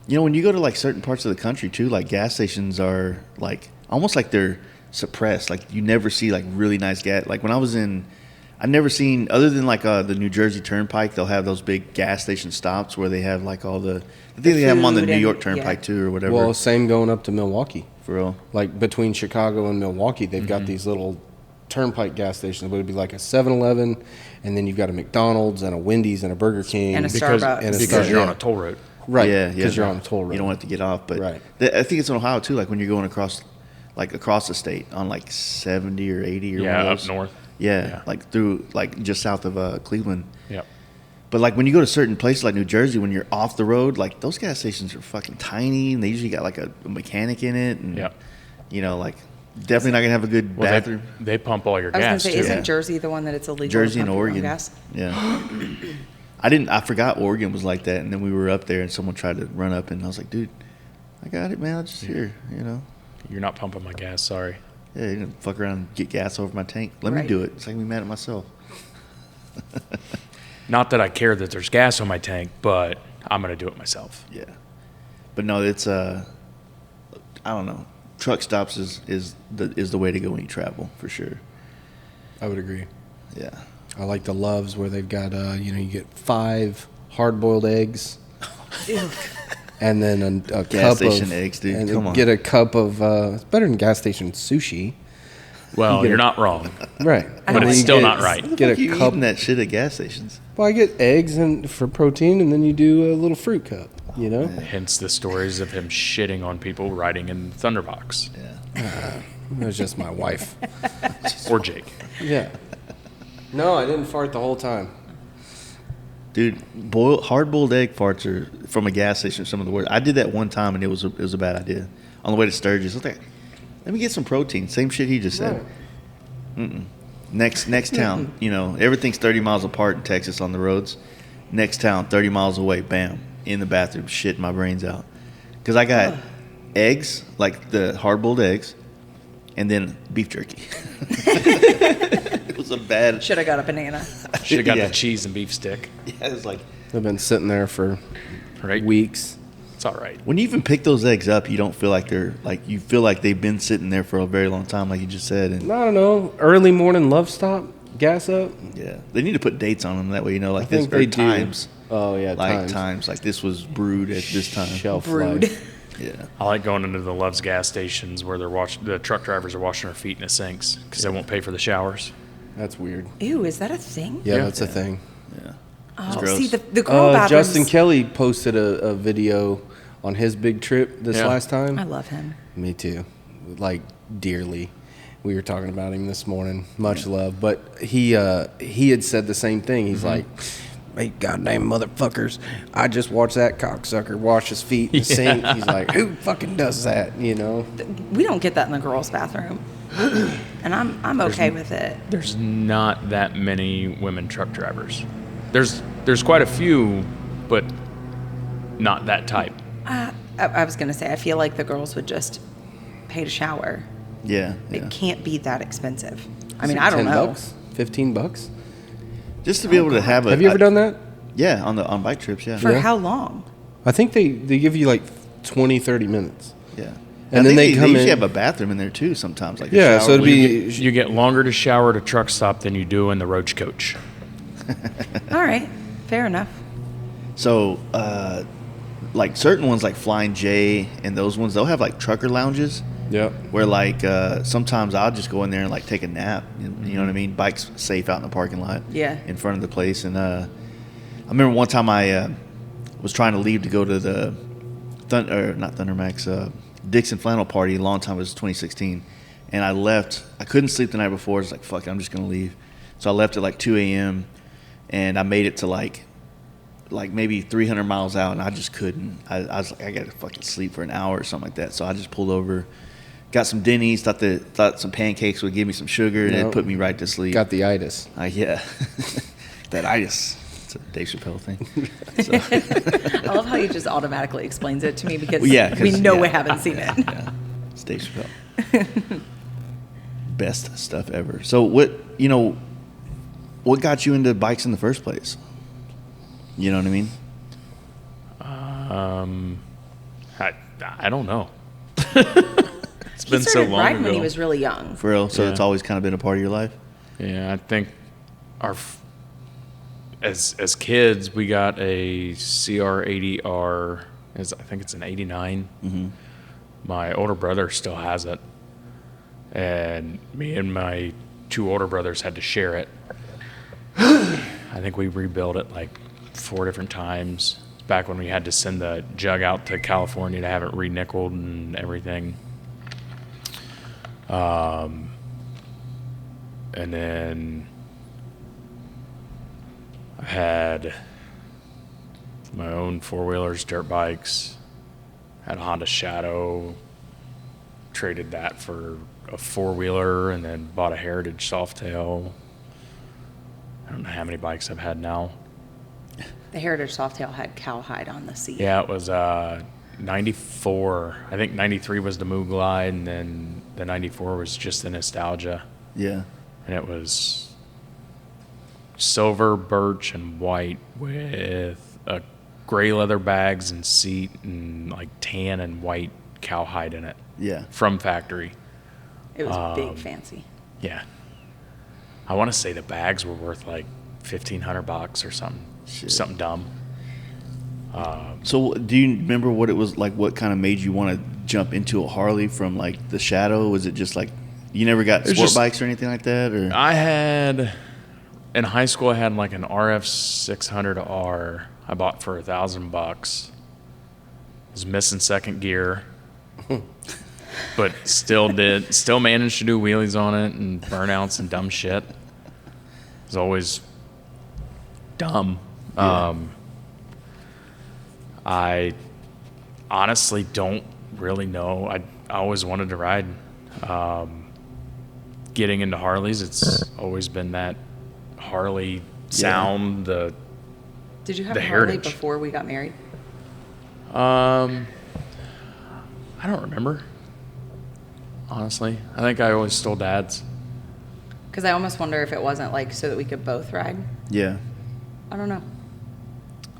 when you go to, like, certain parts of the country, too, like, gas stations are, like, almost like they're suppressed. Like, you never see, like, really nice gas. Like, when I was in – I've never seen – other than, like, the New Jersey Turnpike, they'll have those big gas station stops where they have, like, all the – I think they have them on the food New and- York Turnpike, yeah. too, or whatever. Well, same going up to Milwaukee. for real. Like between Chicago and Milwaukee, they've got these little turnpike gas stations. It would be like a 7-Eleven, and then you've got a McDonald's and a Wendy's and a Burger King. And a because, Starbucks. And a because you're on yeah. a toll road. Right. Yeah, Because yeah. you're on a toll road. You don't have to get off, but Right. I think it's in Ohio too. Like when you're going across the state on like 70 or 80 or Yeah, one of up those. north. Yeah, Yeah. like through like just south of Cleveland. Yep. But like when you go to certain places like New Jersey, when you're off the road, like those gas stations are fucking tiny, and they usually got like a mechanic in it, and Yep. like definitely not gonna have a good Well, bathroom. they pump all your I was going gas to say, too. isn't Yeah. Jersey the one that it's illegal Jersey to and pump your own Oregon. gas? Yeah. I forgot Oregon was like that, and then we were up there, and someone tried to run up, and I was like, dude, I got it, man. I'll just here, You're not pumping my gas. Sorry. Yeah, you're gonna fuck around and get gas over my tank. Let me Right. do it. It's like me mad at myself. Not that I care that there's gas on my tank, but I'm gonna do it myself. Yeah, but no, it's I don't know. Truck stops is the way to go when you travel for sure. I would agree. Yeah. I like the Loves where they've got, you get 5 hard-boiled eggs. And then a cup station of eggs, dude. And Come on. get a cup of. It's better than gas station sushi, Well, get you're a- not wrong. right? I But don't it's like still eggs. not right. Get Fuck a you cup. eating that shit at gas stations. Well, I get eggs and for protein, and then you do a little fruit cup. Hence the stories of him shitting on people riding in Thunderbox Yeah. It was just my wife. or Jake. Yeah. No, I didn't fart the whole time. Dude, hard-boiled egg farts are from a gas station. Some of the worst. I did that one time, and it was a bad idea. On the way to Sturgis, I was like, let me get some protein. Same shit he just said. Next town, everything's 30 miles apart in Texas on the roads. Next town, 30 miles away, bam, in the bathroom, shitting my brains out. Because I got eggs, like the hard-boiled eggs, and then beef jerky. It was a bad. Should have got a banana. Should have got Yeah. the cheese and beef stick. Yeah, it was like, They've been sitting there for Right? weeks. It's all right. when you even pick those eggs up, you don't feel like you feel like they've been sitting there for a very long time, like you just said. And I don't know. Early morning love stop, gas up. yeah, they need to put dates on them. That way, like I this think or they do. times. Oh yeah, Like times, like this was brewed at this time. Shelf Brewed. life. Yeah, I like going into the Love's gas stations where the truck drivers are washing their feet in the sinks because they won't pay for the showers. That's weird. Ew, is that a thing? Yeah, Yeah. that's a thing. yeah. Oh, gross. see, the girl bathrooms. Justin Kelly posted a video on his big trip this Yeah. last time. I love him. Me too. Like dearly. We were talking about him this morning. Much love. But he had said the same thing. He's like, hey, goddamn motherfuckers. I just watched that cocksucker wash his feet in the sink. He's like, who fucking does that? We don't get that in the girls' bathroom. And I'm okay with it. There's not that many women truck drivers. There's quite a few, but not that type. I was going to say, I feel like the girls would just pay to shower. Yeah, It yeah. can't be that expensive. I It's mean, like I don't know. $10, $15. Just to be able to have a. Have you ever done that? Yeah, on bike trips. Yeah, For Yeah. how long? I think they give you like 20, 30 minutes. yeah. And then they come usually in. have a bathroom in there too sometimes. Like a Yeah, shower so it'd where you be You get longer to shower at a truck stop than you do in the roach coach. All right, fair enough. So, like certain ones like Flying J and those ones, they'll have like trucker lounges Yep. where like sometimes I'll just go in there and like take a nap. You know what I mean? Bike's safe out in the parking lot. Yeah. In front of the place. And I remember one time I was trying to leave to go to the not thundermax, Dixon Flannel party a long time. It was 2016, and I left. I couldn't sleep the night before. I was like, fuck it, I'm just gonna leave. So I left at like 2 a.m. and I made it to like maybe 300 miles out, and I just couldn't. I was like, I gotta fucking sleep for an hour or something like that. So I just pulled over, got some Denny's, thought some pancakes would give me some sugar, and it Nope. put me right to sleep. Got the itis. Yeah, that itis. It's a Dave Chappelle thing. I love how he just automatically explains it to me because Well, yeah, we 'cause- know yeah. we haven't seen it. Yeah, it's Dave Chappelle. Best stuff ever. So what got you into bikes in the first place? You know what I mean? I don't know. It's He been so started long riding ago. when he was really young. For real. So Yeah. it's always kind of been a part of your life? Yeah, I think as kids we got a CR80R. I think it's an '89. Mm-hmm. My older brother still has it, and me and my two older brothers had to share it. I think we rebuilt it like 4 different times. Back when we had to send the jug out to California to have it re-nickeled and everything. And then I had my own 4-wheelers, dirt bikes, had a Honda Shadow, traded that for a 4-wheeler, and then bought a Heritage Softail. I don't know how many bikes I've had now. The Heritage Softail had cowhide on the seat. Yeah, it was 94. I think 93 was the Moo Glide, and then the 94 was just the Nostalgia. Yeah. And it was silver, birch, and white with a gray leather bags and seat and like tan and white cowhide in it Yeah. from factory. It was big, fancy. Yeah. I want to say the bags were worth like $1,500 or something. Shit. Something dumb. So do you remember what it was like? What kind of made you want to jump into a Harley from like the Shadow? Was it just like you never got was sport just- bikes or anything like that? Or I had, in high school, I had like an RF 600R I bought for $1,000. It was missing second gear, but still managed to do wheelies on it and burnouts and dumb shit. It was always dumb. Yeah. I honestly don't really know. I always wanted to ride. Getting into Harleys, it's always been that Harley sound. Did you have The a Harley Heritage. before we got married? I don't remember. Honestly, I think I always stole Dad's. Because I almost wonder if it wasn't like so that we could both ride. yeah. I don't know.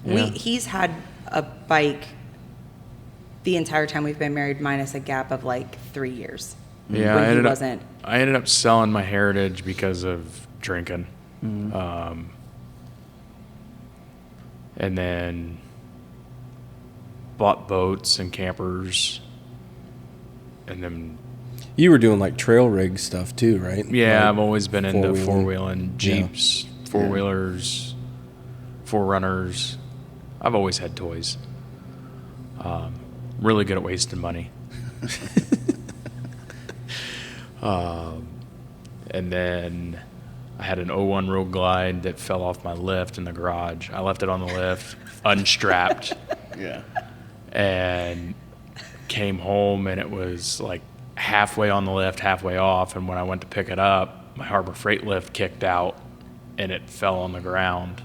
Yeah. He's had a bike the entire time we've been married, minus a gap of like 3 years. Yeah, when I he ended wasn't. I ended up selling my Heritage because of drinking. And then bought boats and campers. And then, You were doing like trail rig stuff too, right? yeah, Like I've always been into four-wheeling. four-wheeling, Jeeps, four-wheelers, 4Runners. I've always had toys. Really good at wasting money. And then I had an 01 Road Glide that fell off my lift in the garage. I left it on the lift, unstrapped, Yeah. and came home, and it was like halfway on the lift, halfway off. And when I went to pick it up, my Harbor Freight lift kicked out, and it fell on the ground.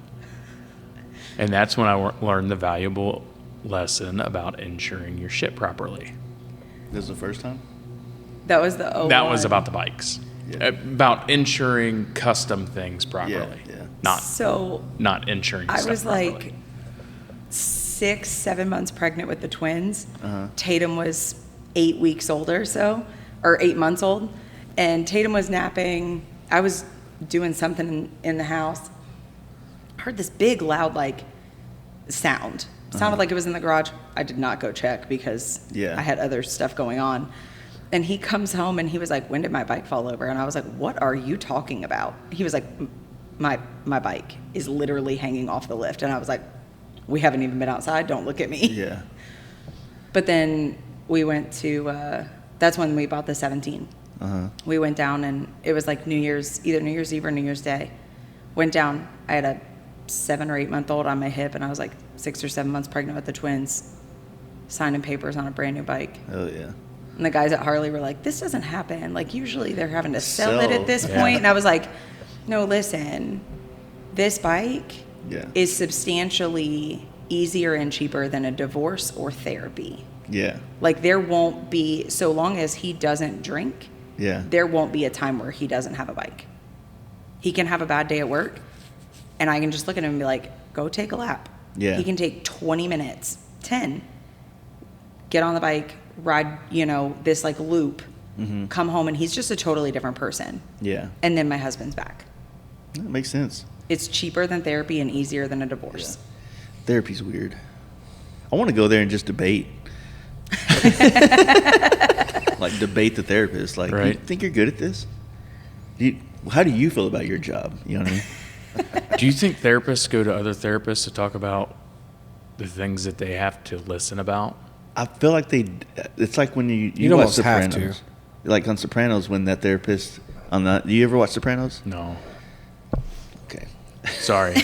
And that's when I learned the valuable lesson about insuring your shit properly. This is the first time? That was the 01. That was about the bikes. Yeah. About insuring custom things properly. yeah. So Not insuring I stuff was properly. like 6-7 months pregnant with the twins. Uh-huh. Tatum was 8 weeks old or so, or 8 months old. And Tatum was napping. I was doing something in the house. I heard this big, loud, like, sound. Sounded like it was in the garage. I did not go check because I had other stuff going on. And he comes home and he was like, when did my bike fall over? And I was like, what are you talking about? He was like, my bike is literally hanging off the lift. And I was like, we haven't even been outside. Don't look at me. Yeah. But then we went to, that's when we bought the 17. We went down and it was like either New Year's Eve or New Year's Day. Went down. I had a 7 or 8 month old on my hip and I was like 6 or 7 months pregnant with the twins, signing papers on a brand new bike. Oh, yeah. And the guys at Harley were like, this doesn't happen. Like, usually they're having to sell it at this point. And I was like, no, listen, this bike is substantially easier and cheaper than a divorce or therapy. Yeah. Like, there won't be, so long as he doesn't drink, there won't be a time where he doesn't have a bike. He can have a bad day at work, and I can just look at him and be like, go take a lap. Yeah. He can take 20 minutes, 10, get on the bike, ride, this like loop, come home, and he's just a totally different person. Yeah. And then my husband's back. That makes sense. It's cheaper than therapy and easier than a divorce. Yeah. Therapy's weird. I want to go there and just debate. Like, debate the therapist. Like, you think you're good at this? How do you feel about your job? You know what I mean? Do you think therapists go to other therapists to talk about the things that they have to listen about? I feel like it's like when you watch almost Sopranos. have to. Like on Sopranos, when that therapist do you ever watch Sopranos? No. Okay. Sorry.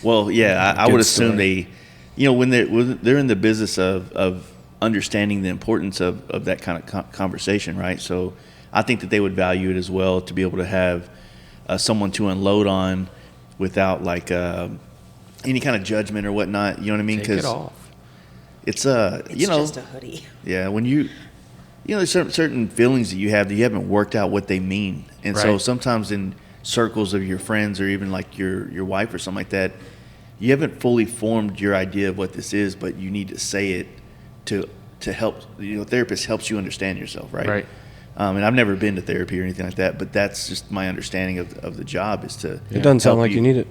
Well, yeah, I Good would assume story. when they're in the business of understanding the importance of that kind of conversation, right? So I think that they would value it as well to be able to have someone to unload on without like any kind of judgment or whatnot. You know what I mean? Take it off. It's It's just a hoodie. Yeah, when there's certain feelings that you haven't worked out what they mean, and so sometimes in circles of your friends or even like your wife or something like that, you haven't fully formed your idea of what this is, but you need to say it to help. Therapist helps you understand yourself, right? Right. And I've never been to therapy or anything like that, but that's just my understanding of the job is to. It doesn't sound like you need it.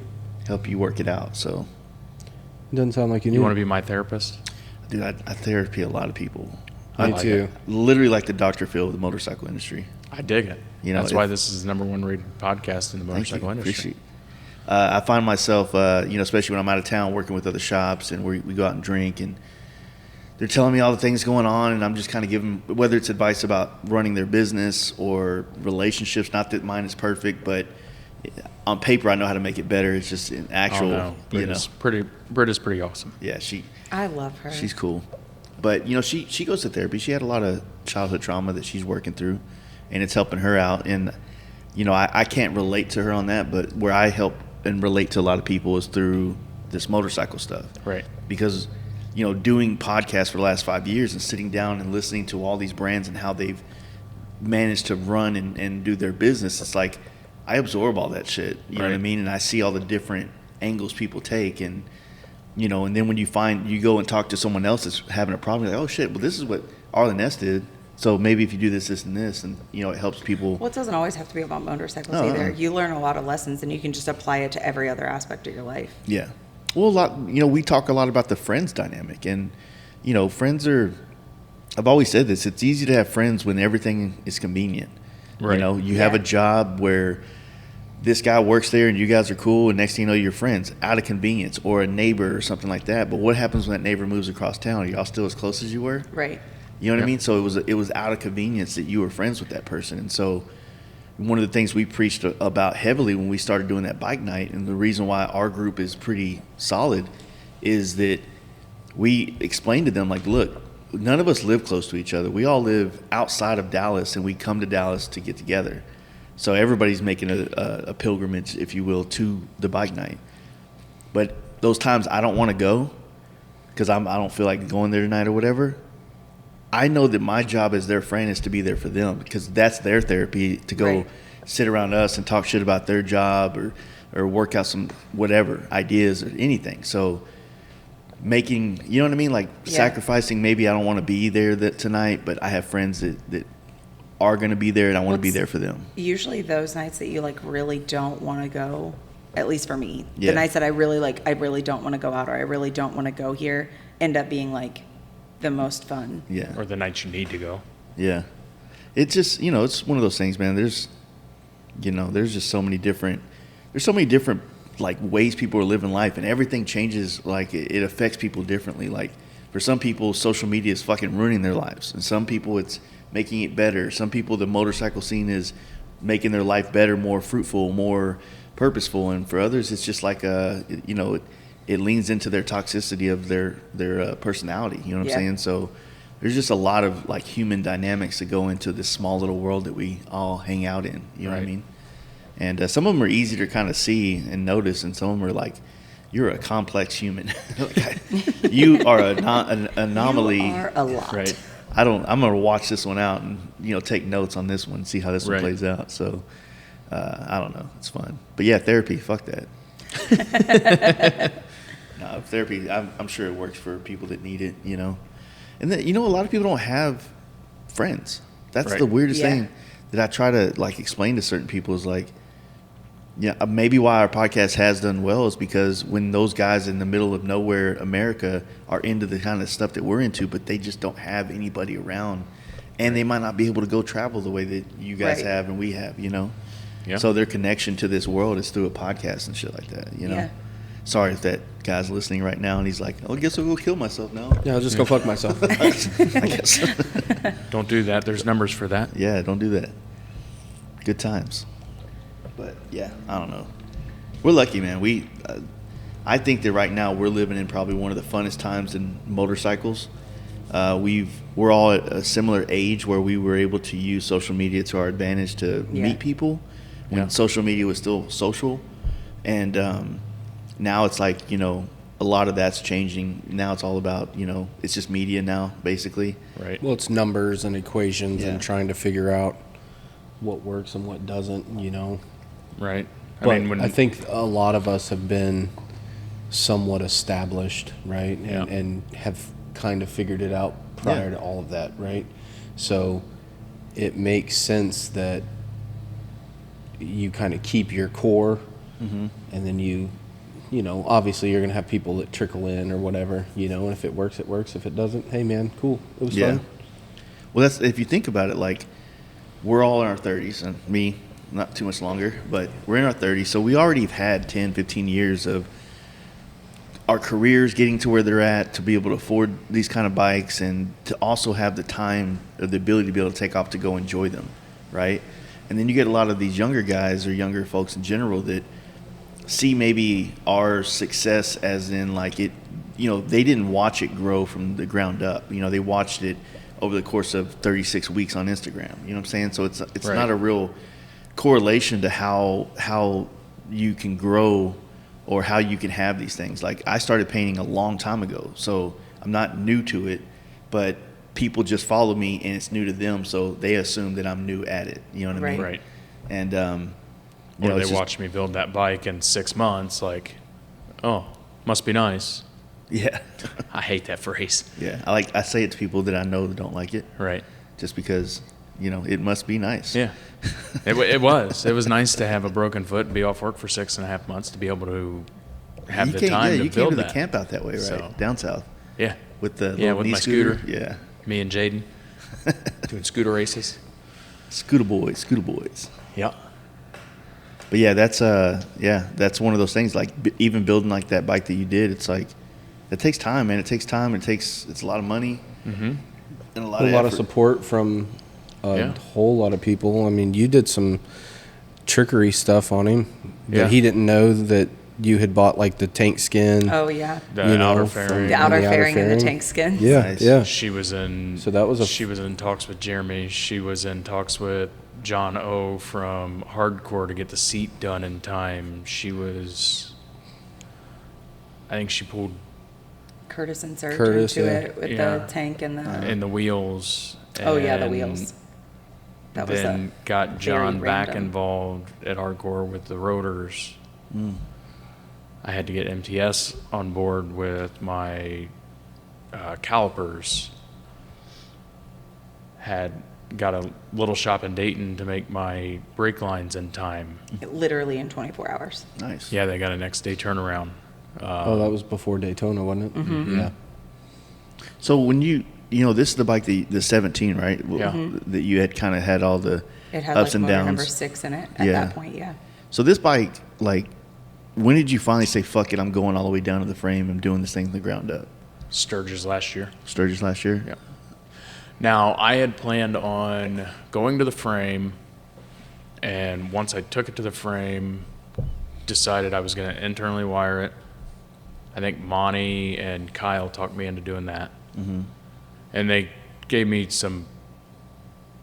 Help you work it out. So. It doesn't sound like you need You it. want to be my therapist? Dude, I therapy a lot of people. Me too. Literally like the Dr. Phil of the motorcycle industry. I dig it. That's why this is the #1 rated podcast in the motorcycle industry. Appreciate. I find myself, especially when I'm out of town working with other shops and we go out and drink, and they're telling me all the things going on, and I'm just kind of giving, whether it's advice about running their business or relationships. Not that mine is perfect, but on paper I know how to make it better. It's just in actual, Britt is pretty awesome. Yeah, I love her. she's cool. But she goes to therapy. She had a lot of childhood trauma that she's working through, and it's helping her out. And I can't relate to her on that, but where I help and relate to a lot of people is through this motorcycle stuff. Right. Because doing podcasts for the last 5 years and sitting down and listening to all these brands and how they've managed to run and do their business, it's like I absorb all that shit. You know what I mean? And I see all the different angles people take, and and then when you go and talk to someone else that's having a problem, you're like, oh shit, well this is what Arlen Ness did. So maybe if you do this, and this, and it helps people. Well, it doesn't always have to be about motorcycles either. You learn a lot of lessons, and you can just apply it to every other aspect of your life. Yeah. Well, we talk a lot about the friends dynamic, and friends are. I've always said this. It's easy to have friends when everything is convenient. Right. You have a job where this guy works there and you guys are cool, and next thing you know, you're friends out of convenience, or a neighbor or something like that. But what happens when that neighbor moves across town? Are y'all still as close as you were? Right. You know what I mean? So it was out of convenience that you were friends with that person. And so one of the things we preached about heavily when we started doing that bike night, and the reason why our group is pretty solid, is that we explained to them, like, look, none of us live close to each other. We all live outside of Dallas, and we come to Dallas to get together. So everybody's making a pilgrimage, if you will, to the bike night. But those times I don't want to go because I don't feel like going there tonight or whatever. I know that my job as their friend is to be there for them, because that's their therapy, to go sit around us and talk shit about their job or work out some whatever ideas or anything. So making, you know what I mean? Like Yeah. sacrificing, maybe I don't want to be there tonight, but I have friends that are going to be there and I want to be there for them. Usually those nights that you like really don't want to go, at least for me, Yeah. the nights that I really don't want to go out, or I really don't want to go here, end up being like the most fun. Yeah. Or the nights you need to go. Yeah. It's just, it's one of those things, man. There's just so many different like ways people are living life, and everything changes. Like it affects people differently. Like for some people, social media is fucking ruining their lives, and some people it's making it better. Some people, the motorcycle scene is making their life better, more fruitful, more purposeful, and for others, it's just like it leans into their toxicity of their personality. You know what I'm saying? So there's just a lot of like human dynamics that go into this small little world that we all hang out in. You know what I mean? And some of them are easy to kind of see and notice, and some of them are like, you're a complex human. You are an anomaly. You are a lot. Right. I'm gonna watch this one out and take notes on this one, see how this one plays out. So I don't know, it's fun. But yeah, therapy, fuck that. No, therapy, I'm sure it works for people that need it. And then a lot of people don't have friends. That's the weirdest thing that I try to like explain to certain people is like, maybe why our podcast has done well is because when those guys in the middle of nowhere America are into the kind of stuff that we're into, but they just don't have anybody around, and they might not be able to go travel the way that you guys have and we have, Yeah. So their connection to this world is through a podcast and shit like that, Yeah. Sorry if that guy's listening right now and he's like, I guess I'll go kill myself now. Yeah, I'll just go fuck myself. I guess. Don't do that. There's numbers for that. Yeah, don't do that. Good times. But yeah, I don't know. We're lucky, man. I think that right now we're living in probably one of the funnest times in motorcycles. We're all at a similar age where we were able to use social media to our advantage to meet people when social media was still social, and now it's like a lot of that's changing. Now it's all about it's just media now basically. Right. Well, it's numbers and equations Yeah. and trying to figure out what works and what doesn't, Right. But I think a lot of us have been somewhat established, right? And have kind of figured it out prior to all of that, right? So it makes sense that you kind of keep your core, and then obviously you're going to have people that trickle in or whatever, and if it works, it works. If it doesn't, hey man, cool. It was fun. Well, that's, if you think about it, like we're all in our 30s, and me, not too much longer, but we're in our 30s, so we already have had 10, 15 years of our careers getting to where they're at, to be able to afford these kind of bikes, and to also have the time or the ability to be able to take off to go enjoy them, right? And then you get a lot of these younger guys or younger folks in general that see maybe our success as in like it, they didn't watch it grow from the ground up. They watched it over the course of 36 weeks on Instagram. You know what I'm saying? So it's not a real correlation to how you can grow or how you can have these things. Like I started painting a long time ago, so I'm not new to it, but people just follow me and it's new to them, so they assume that I'm new at it. You know what I mean? Right. And Or they watch me build that bike in 6 months, like, oh, must be nice. Yeah. I hate that phrase. Yeah. I say it to people that I know that don't like it. Right. Just because, it must be nice. Yeah. It was. It was nice to have a broken foot and be off work for 6.5 months to be able to have You the came- time yeah, to you build came to that. the camp out that way, right? So- Down south. Yeah. With the Yeah, little with knee my scooter. Yeah. Me and Jaden doing scooter races. Scooter boys. Yeah. But yeah, that's one of those things. Like even building like that bike that you did, it's like it takes time, man. It takes time. It's a lot of money, and a lot of effort. support from a whole lot of people. I mean, you did some trickery stuff on him that he didn't know that you had bought, like the tank skin. Oh yeah, The outer fairing. the outer fairing and the tank skin. Yeah, Nice. yeah. She was in. So that was She was in talks with Jeremy. She was in talks with John O from Hardcore to get the seat done in time. She was. I think she pulled Curtis and Serge Curtis, into yeah. it with Yeah. the tank and the. in the wheels. Oh yeah, the and wheels. That was Then got very John back random. involved at Hardcore with the rotors. I had to get MTS on board with my calipers. Got a little shop in Dayton to make my brake lines in time. Literally in 24 hours. Nice. Yeah, they got a next day turnaround. That was before Daytona, wasn't it? Mm-hmm. Yeah. So when you this is the bike, the 17, right? Yeah. That you had kind of had all the It had ups like and motor downs. number 6 in it at Yeah. that point, yeah. So this bike, like, when did you finally say, fuck it, I'm going all the way down to the frame and doing this thing from the ground up? Sturgis last year. Sturgis last year? Yeah. Now, I had planned on going to the frame, and once I took it to the frame, decided I was going to internally wire it. I think Monty and Kyle talked me into doing that. Mm-hmm. And they gave me some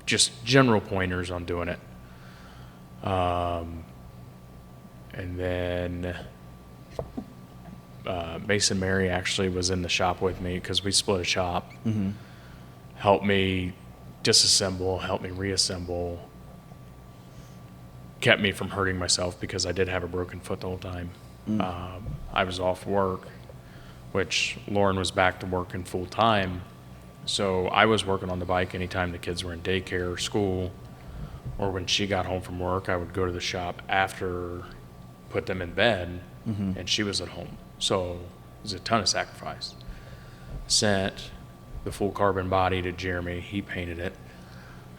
just general pointers on doing it. And then Mason Mary actually was in the shop with me because we split a shop. Mm-hmm. Helped me disassemble, helped me reassemble, kept me from hurting myself because I did have a broken foot the whole time. I was off work, which Lauren was back to working full time. So I was working on the bike anytime the kids were in daycare or school, or when she got home from work, I would go to the shop after, put them in bed, and she was at home. So it was a ton of sacrifice. Sent the full carbon body to Jeremy. He painted it.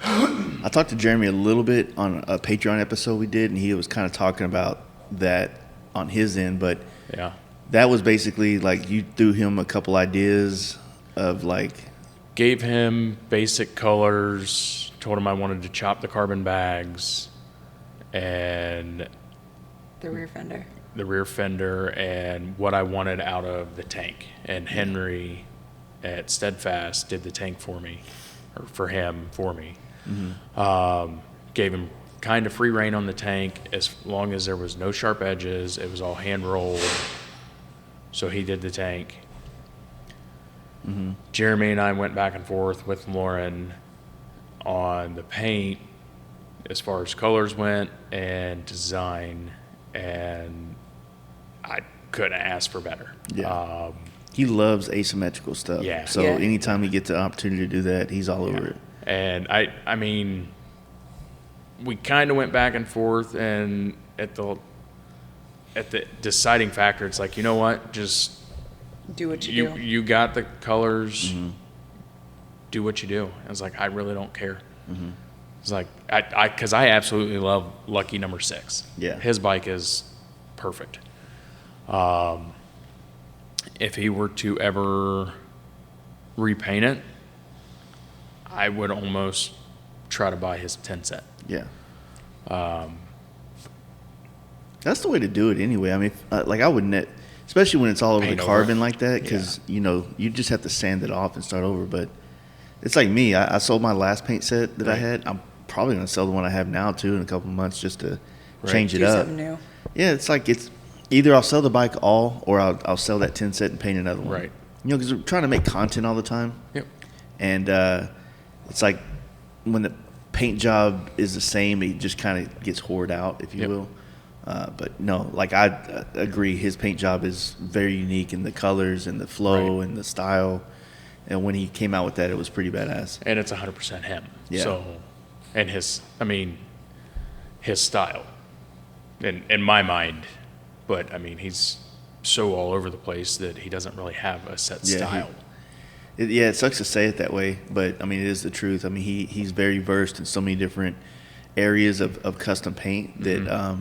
I talked to Jeremy a little bit on a Patreon episode we did, and he was kind of talking about that on his end, but Yeah. that was basically like you threw him a couple ideas of like, Gave him basic colors, told him I wanted to chop the carbon bags and The rear fender. the rear fender and what I wanted out of the tank. And Henry at Steadfast did the tank for me, or for me. Gave him kind of free rein on the tank as long as there was no sharp edges. It was all hand rolled. So he did the tank. Jeremy and I went back and forth with Lauren on the paint as far as colors went and design, and I couldn't ask for better. Yeah. He loves asymmetrical stuff. Yeah. So Yeah. anytime he gets the opportunity to do that, he's all over it. And I mean, we kind of went back and forth, and at the deciding factor, it's like, you know what, just Do what you do. you got the colors, do what you do. I was like, I really don't care. It's like, because I absolutely love Lucky number 6. Yeah. His bike is perfect. If he were to ever repaint it, I would almost try to buy his 10 set. Yeah. That's the way to do it anyway. I mean, like I wouldn't, especially when it's all over Paint the over. carbon like that, because, you just have to sand it off and start over. But it's like me. I sold my last paint set that I had. I'm probably going to sell the one I have now, too, in a couple of months just to change it Do up. something new. Yeah, it's like it's either I'll sell the bike all or I'll sell that 10 set and paint another one. Right. Because we're trying to make content all the time. Yep. And it's like when the paint job is the same, it just kind of gets hoard out, if you Yep. will. But no, like I agree, his paint job is very unique in the colors and the flow Right. and the style. And when he came out with that, it was pretty badass. And it's 100% him. Yeah. So, and his style, in my mind, but I mean, he's so all over the place that he doesn't really have a set Yeah, style. It sucks to say it that way, but I mean, it is the truth. I mean, he's very versed in so many different areas of custom paint that,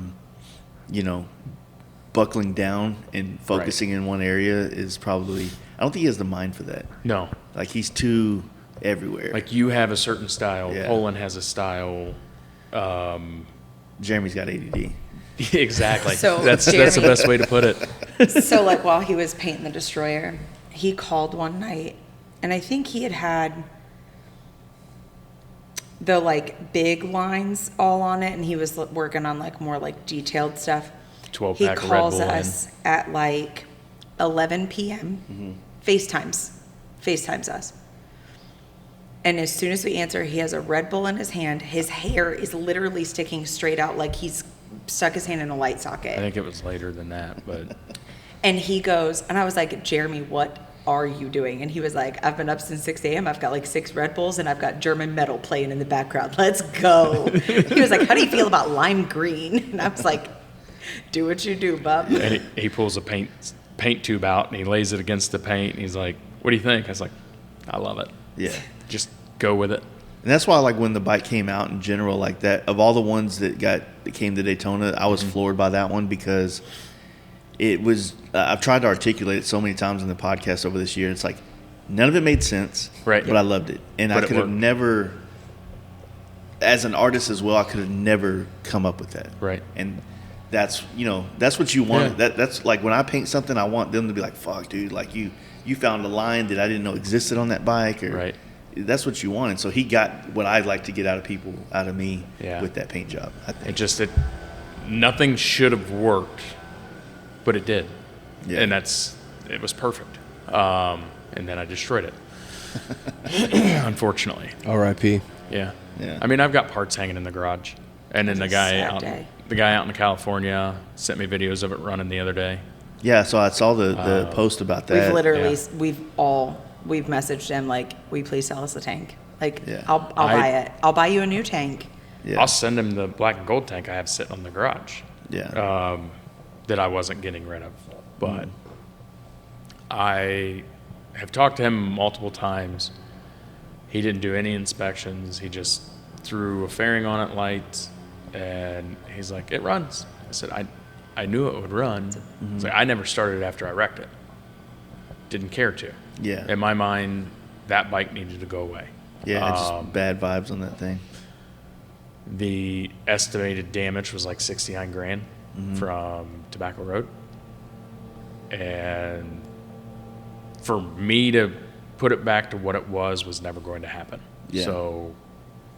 buckling down and focusing in one area is probably, I don't think he has the mind for that. No, Like he's too everywhere. like you have a certain style. Yeah. Poland has a style. Jeremy's got ADD. Exactly. So, that's the Jeremy- best way to put it. So like while he was painting the Destroyer, he called one night, and I think he had the like big lines all on it, and he was working on like more like detailed stuff. 12 He pack of Red calls Bull in. us at like 11 p.m. FaceTimes us. And as soon as we answer, he has a Red Bull in his hand. His hair is literally sticking straight out like he's stuck his hand in a light socket. I think it was later than that, but And he goes, and I was like, Jeremy, what are you doing? And he was like, I've been up since 6 a.m. I've got like 6 Red Bulls and I've got German metal playing in the background. Let's go. He was like, how do you feel about lime green? And I was like, do what you do, bub. And he pulls a paint tube out and he lays it against the paint. And he's like, what do you think? I was like, I love it. Yeah. Just go with it. And that's why, like, when the bike came out in general, like that, of all the ones that came to Daytona, I was floored by that one because it was. I've tried to articulate it so many times in the podcast over this year. It's like none of it made sense, right? But I loved it, and I could have never, as an artist as well, I could have never come up with that, right? And that's that's what you want. Yeah. That's like when I paint something, I want them to be like, "Fuck, dude! Like you found a line that I didn't know existed on that bike," or right. That's what you want. And so he got what I'd like to get out of people, out of me, with that paint job. I think. Nothing should have worked, but it did. Yeah. And it was perfect. And then I destroyed it. Unfortunately. R.I.P. Yeah. Yeah. I mean, I've got parts hanging in the garage. And then the guy out in California sent me videos of it running the other day. Yeah, so I saw the post about that. We've literally, we've messaged him like, will you please sell us the tank? Like, I'll buy it. I'll buy you a new tank. Yeah. I'll send him the black and gold tank I have sitting on the garage. Yeah. That I wasn't getting rid of. But I have talked to him multiple times. He didn't do any inspections. He just threw a fairing on it, lights, and he's like, it runs. I said, I knew it would run. Mm-hmm. Like, I never started after I wrecked it. Didn't care to. Yeah. In my mind, that bike needed to go away. Yeah, just bad vibes on that thing. The estimated damage was like 69 grand from Tobacco Road. And for me to put it back to what it was never going to happen. Yeah. So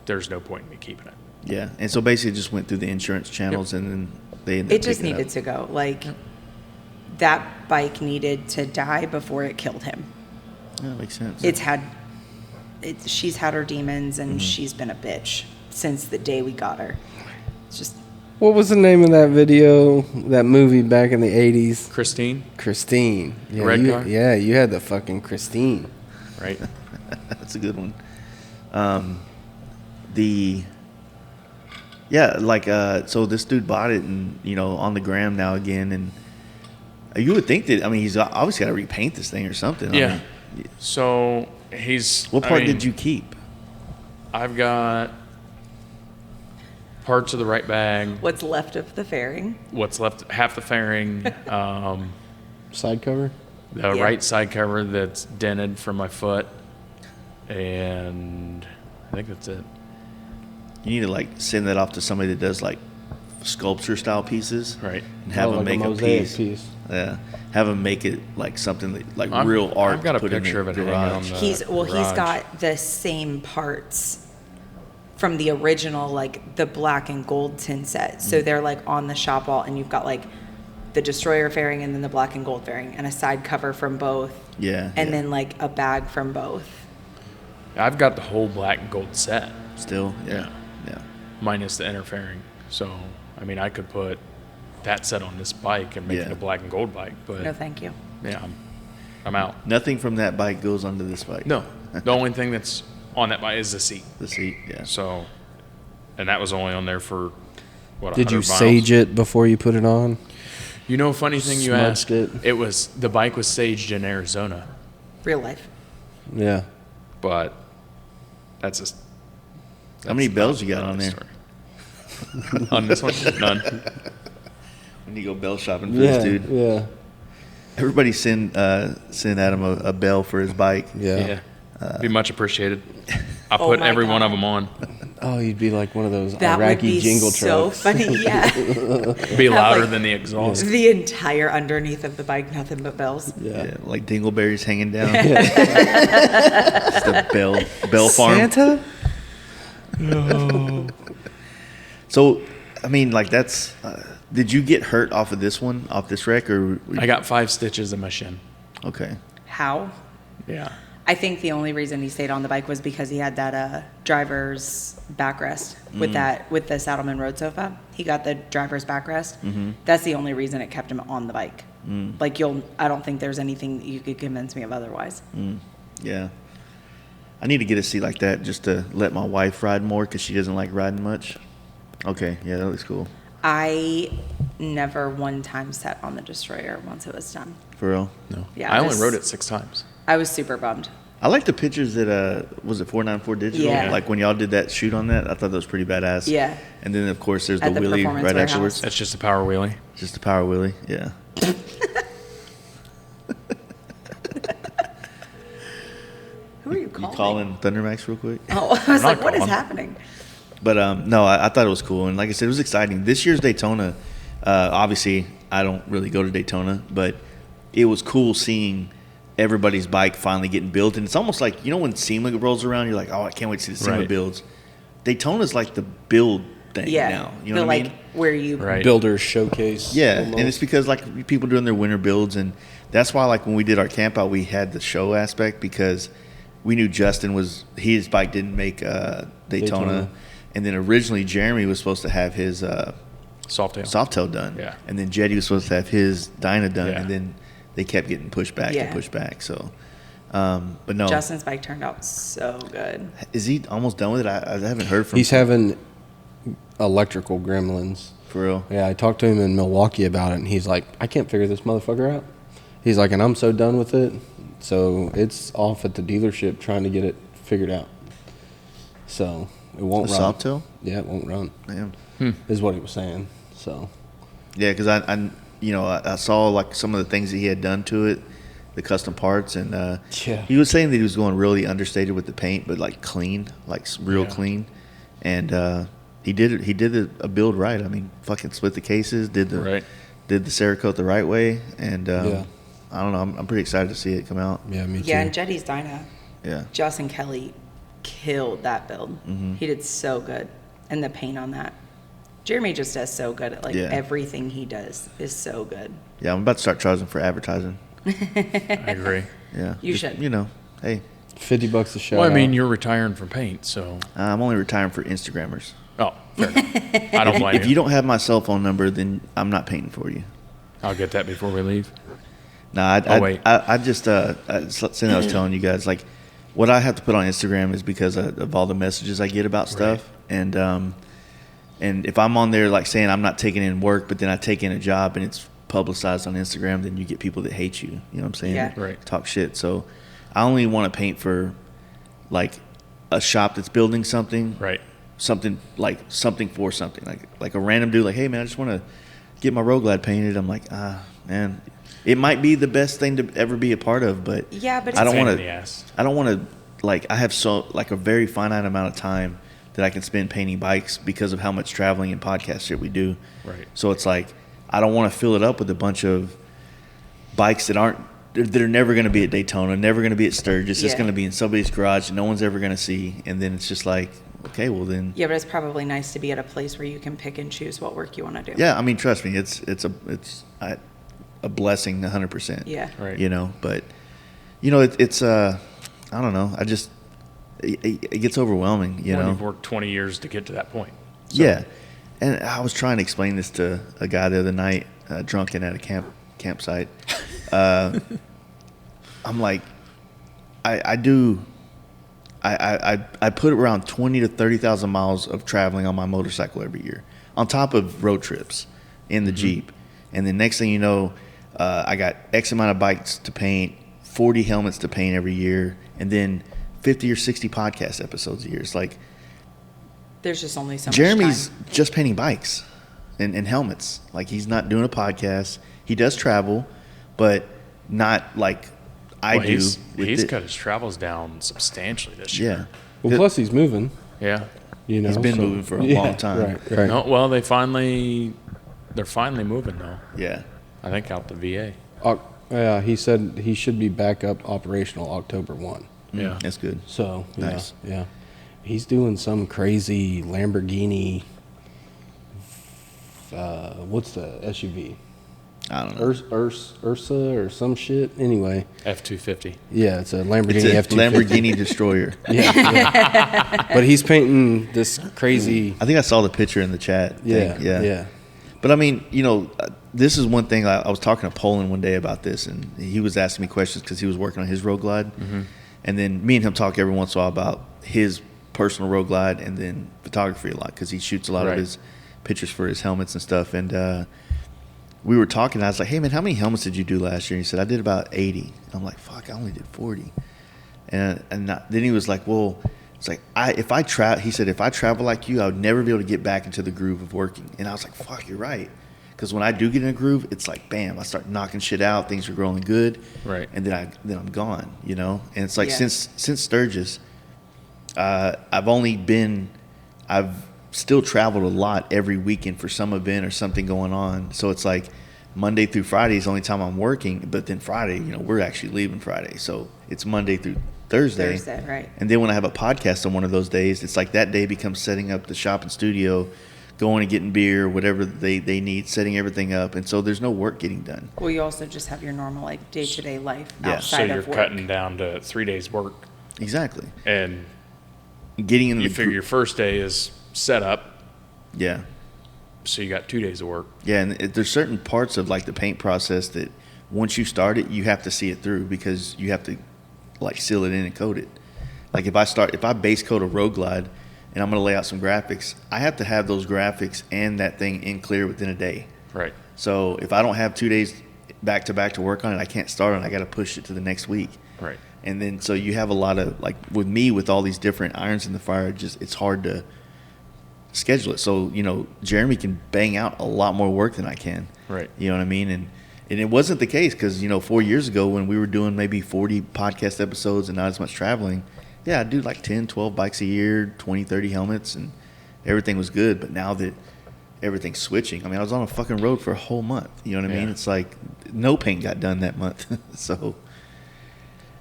there's no point in me keeping it. Yeah. And so basically it just went through the insurance channels and then they ended up it just needed to go. Like, that bike needed to die before it killed him. That makes sense. She's had her demons and she's been a bitch since the day we got her. It's just. What was the name of that video, that movie back in the 80s? Christine. Yeah, Red car? Yeah, you had the fucking Christine. Right. That's a good one. So this dude bought it and, on the gram now again. And you would think that, he's obviously got to repaint this thing or something. Yeah. So what part did you keep? I've got parts of the right bag. What's left of the fairing. What's left, half the fairing. Side cover? The right side cover that's dented from my foot. And I think that's it. You need to send that off to somebody that does sculpture style pieces. Right. And have them make a piece. Yeah. Have them make it something real art. I've got a picture of it hanging on the He's garage. got the same parts from the original, the black and gold tin set. So they're on the shop wall, and you've got the destroyer fairing and then the black and gold fairing and a side cover from both. Yeah. And then a bag from both. I've got the whole black and gold set. Still? Yeah. Minus the inner fairing. So, I could put that set on this bike and make it a black and gold bike. But no, thank you. Yeah, I'm out. Nothing from that bike goes onto this bike. No. The only thing that's on that bike is the seat. The seat, yeah. So, and that was only on there for, what, Did 100 you miles? sage it before you put it on? Funny thing you asked. The bike was saged in Arizona. Real life. Yeah. But that's just. How many bells you got on there? On this one? None. When you go bell shopping for this dude. Yeah. Everybody send Adam a bell for his bike. Yeah. Be much appreciated. I'll put every one of them on. Oh, you'd be like one of those that Iraqi would be jingle so trucks. funny, yeah. Be louder than the exhaust. The entire underneath of the bike, nothing but bells. Yeah, like dingleberries hanging down. It's the bell farm. Santa? No. So, that's. Did you get hurt off of this one, off this wreck, or? I got 5 stitches in my shin. Okay. How? Yeah. I think the only reason he stayed on the bike was because he had that driver's backrest with the Saddleman road sofa. He got the driver's backrest. That's the only reason it kept him on the bike. Like I don't think there's anything that you could convince me of otherwise. Yeah. I need to get a seat like that just to let my wife ride more because she doesn't like riding much. Okay, yeah, that looks cool. I never one time sat on the Destroyer once it was done. For real? No. Yeah, I only rode it 6 times. I was super bummed. I like the pictures that, was it 494 Digital? Yeah. Like when y'all did that shoot on that, I thought that was pretty badass. Yeah. And then, of course, there's the At the wheelie Performance right Warehouse. afterwards. That's just a power wheelie. Just the power wheelie, yeah. Who are you You calling? calling thundermax real quick? Oh, I was not like, what is calling. happening? But no, I thought it was cool. And like I said, it was exciting. This year's Daytona, obviously, I don't really go to Daytona, but it was cool seeing everybody's bike finally getting built. And it's almost like, you know, when SEMA rolls around, you're like, oh, I can't wait to see the SEMA Right. builds. Daytona's like the build thing Yeah. now. You know the, what I like mean? where you Right. Builders showcase. Yeah, almost. and it's because like people doing their winter builds, and that's why like when we did our camp out, we had the show aspect because we knew Justin was his bike didn't make Daytona, and then originally Jeremy was supposed to have his Softail. Softail done, Yeah. and then Jetty was supposed to have his Dyna done, Yeah. and then they kept getting pushed back Yeah. and pushed back. So, but no, Justin's bike turned out so good. is he almost done with it? I haven't heard from He's him having electrical gremlins. for real. Yeah, I talked to him in Milwaukee about it, and he's like, I can't figure this motherfucker out. He's like, and I'm so done with it. So it's off at the dealership trying to get it figured out. So it A won't run. Softail? Yeah, it won't run, Damn. is what he was saying. So Yeah, because I saw like some of the things that he had done to it, the custom parts, and Yeah. he was saying that he was going really understated with the paint, but like clean, like real Yeah. clean, and he did it. He did a build right. I mean, fucking split the cases, did the Right. Cerakote the right way, and Yeah. I don't know. I'm pretty excited to see it come out. yeah, me too. Yeah, and Jetty's Dyna, Yeah, Justin Kelly killed that build. Mm-hmm. He did so good. And the paint on that. Jeremy just does so good at like Yeah. everything he does is so good. yeah. I'm about to start charging for advertising. I agree. Yeah, You Just, should. You know, hey, $50 a show. Well, I mean, you're retiring from paint, so. I'm only retiring for Instagrammers. Oh, fair enough. I don't blame If you don't have my cell phone number, then I'm not painting for you. I'll get that before we leave. No, Wait. I just something I was telling you guys, like what I have to put on Instagram is because of all the messages I get about stuff, and if I'm on there like saying I'm not taking in work, but then I take in a job and it's publicized on Instagram, then you get people that hate you. You know what I'm saying? Yeah. Right. Talk shit. So I only want to paint for like a shop that's building something, Right. something for something, like a random dude, like, hey man, I just want to get my Road Glide painted. I'm like, man, it might be the best thing to ever be a part of, but Yeah, but I don't Pain want in the to. ass. I don't want to. Like, I have a very finite amount of time that I can spend painting bikes because of how much traveling and podcast shit we do. Right. So it's like I don't want to fill it up with a bunch of bikes that are never going to be at Daytona, never going to be at Sturgis. It's Yeah. going to be in somebody's garage that no one's ever going to see, and then it's just like, okay, well then. Yeah, but it's probably nice to be at a place where you can pick and choose what work you want to do. Yeah, I mean, trust me, it's a blessing, 100%. Yeah. Right. You know, but you know, it's I don't know. I just it gets overwhelming. You Well, know. you've worked 20 years to get to that point. Yeah, and I was trying to explain this to a guy the other night, drunken at a campsite. I'm like, I put around 20 to 30,000 miles of traveling on my motorcycle every year, on top of road trips in the Jeep. And the next thing you know, I got X amount of bikes to paint, 40 helmets to paint every year, and then 50 or 60 podcast episodes a year. It's like There's just only so much Jeremy's time. just painting bikes and helmets. Like, he's not doing a podcast. He does travel, but not like I Well, do. He's with cut his travels down substantially this year. Yeah. Well, plus he's moving. Yeah. You know, He's been so- moving for a Yeah, long time. Right, right. No, well, they're finally moving now. Yeah. I think out the VA. Yeah, he said he should be back up operational October 1. Yeah. That's good. So, yeah, Nice. yeah. He's doing some crazy Lamborghini. What's the SUV? I don't know. Ursa or some shit. Anyway, F-250. yeah, it's a Lamborghini It's a F-250. Lamborghini Destroyer. Yeah, yeah. But he's painting this crazy. I think I saw the picture in the chat. Yeah, thing. yeah. But I mean, you know, this is one thing I was talking to Poland one day about this, and he was asking me questions because he was working on his road glide. Mm-hmm. And then me and him talk every once in a while about his personal road glide and then photography a lot because he shoots a lot of his pictures for his helmets and stuff. And we were talking. I was like, hey, man, how many helmets did you do last year? And he said, I did about 80. And I'm like, fuck, I only did 40. And then he was like, well, it's like, he said, if I travel like you, I would never be able to get back into the groove of working. And I was like, fuck, you're right. Because when I do get in a groove, it's like, bam, I start knocking shit out. Things are growing good. Right. And then I'm gone, you know? And it's like, since Sturgis, I've still traveled a lot every weekend for some event or something going on. So it's like Monday through Friday is the only time I'm working. But then Friday, you know, we're actually leaving Friday. So it's Monday through Thursday, right. And then when I have a podcast on one of those days, it's like that day becomes setting up the shop and studio, going and getting beer, whatever they need, setting everything up. And so there's no work getting done. Well, you also just have your normal like day-to-day life Yeah. outside So you're of work. cutting down to 3 days work. Exactly. And Getting in you figure your first day is set up, Yeah. so you got 2 days of work. Yeah, and there's certain parts of like the paint process that once you start it, you have to see it through because you have to like seal it in and coat it. Like if I base coat a road glide and I'm going to lay out some graphics, I have to have those graphics and that thing in clear within a day. Right. So if I don't have 2 days back to back to work on it, I can't start it. I got to push it to the next week. Right. And then so you have a lot of like with me with all these different irons in the fire, it's hard to schedule it. So, you know, Jeremy can bang out a lot more work than I can. Right. You know what I mean? And it wasn't the case because, you know, 4 years ago when we were doing maybe 40 podcast episodes and not as much traveling, yeah, I'd do like 10, 12 bikes a year, 20, 30 helmets, and everything was good. But now that everything's switching, I mean, I was on a fucking road for a whole month. You know what I mean? It's like no paint got done that month. So,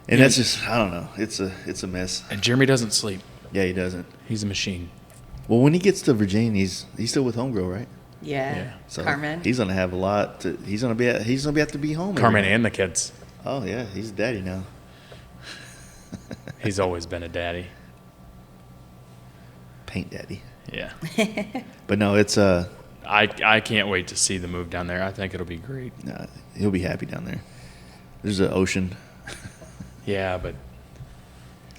and that's just, I don't know. It's a mess. And Jeremy doesn't sleep. Yeah, he doesn't. He's a machine. Well, when he gets to Virginia, he's still with Homegirl, right? Yeah. So Carmen. he's gonna have a lot. He's gonna have to be home. Carmen every night. and the kids. Oh yeah, he's a daddy now. He's always been a daddy. Paint daddy. Yeah. But no, it's I can't wait to see the move down there. I think it'll be great. nah, he'll be happy down there. There's an ocean. Yeah, but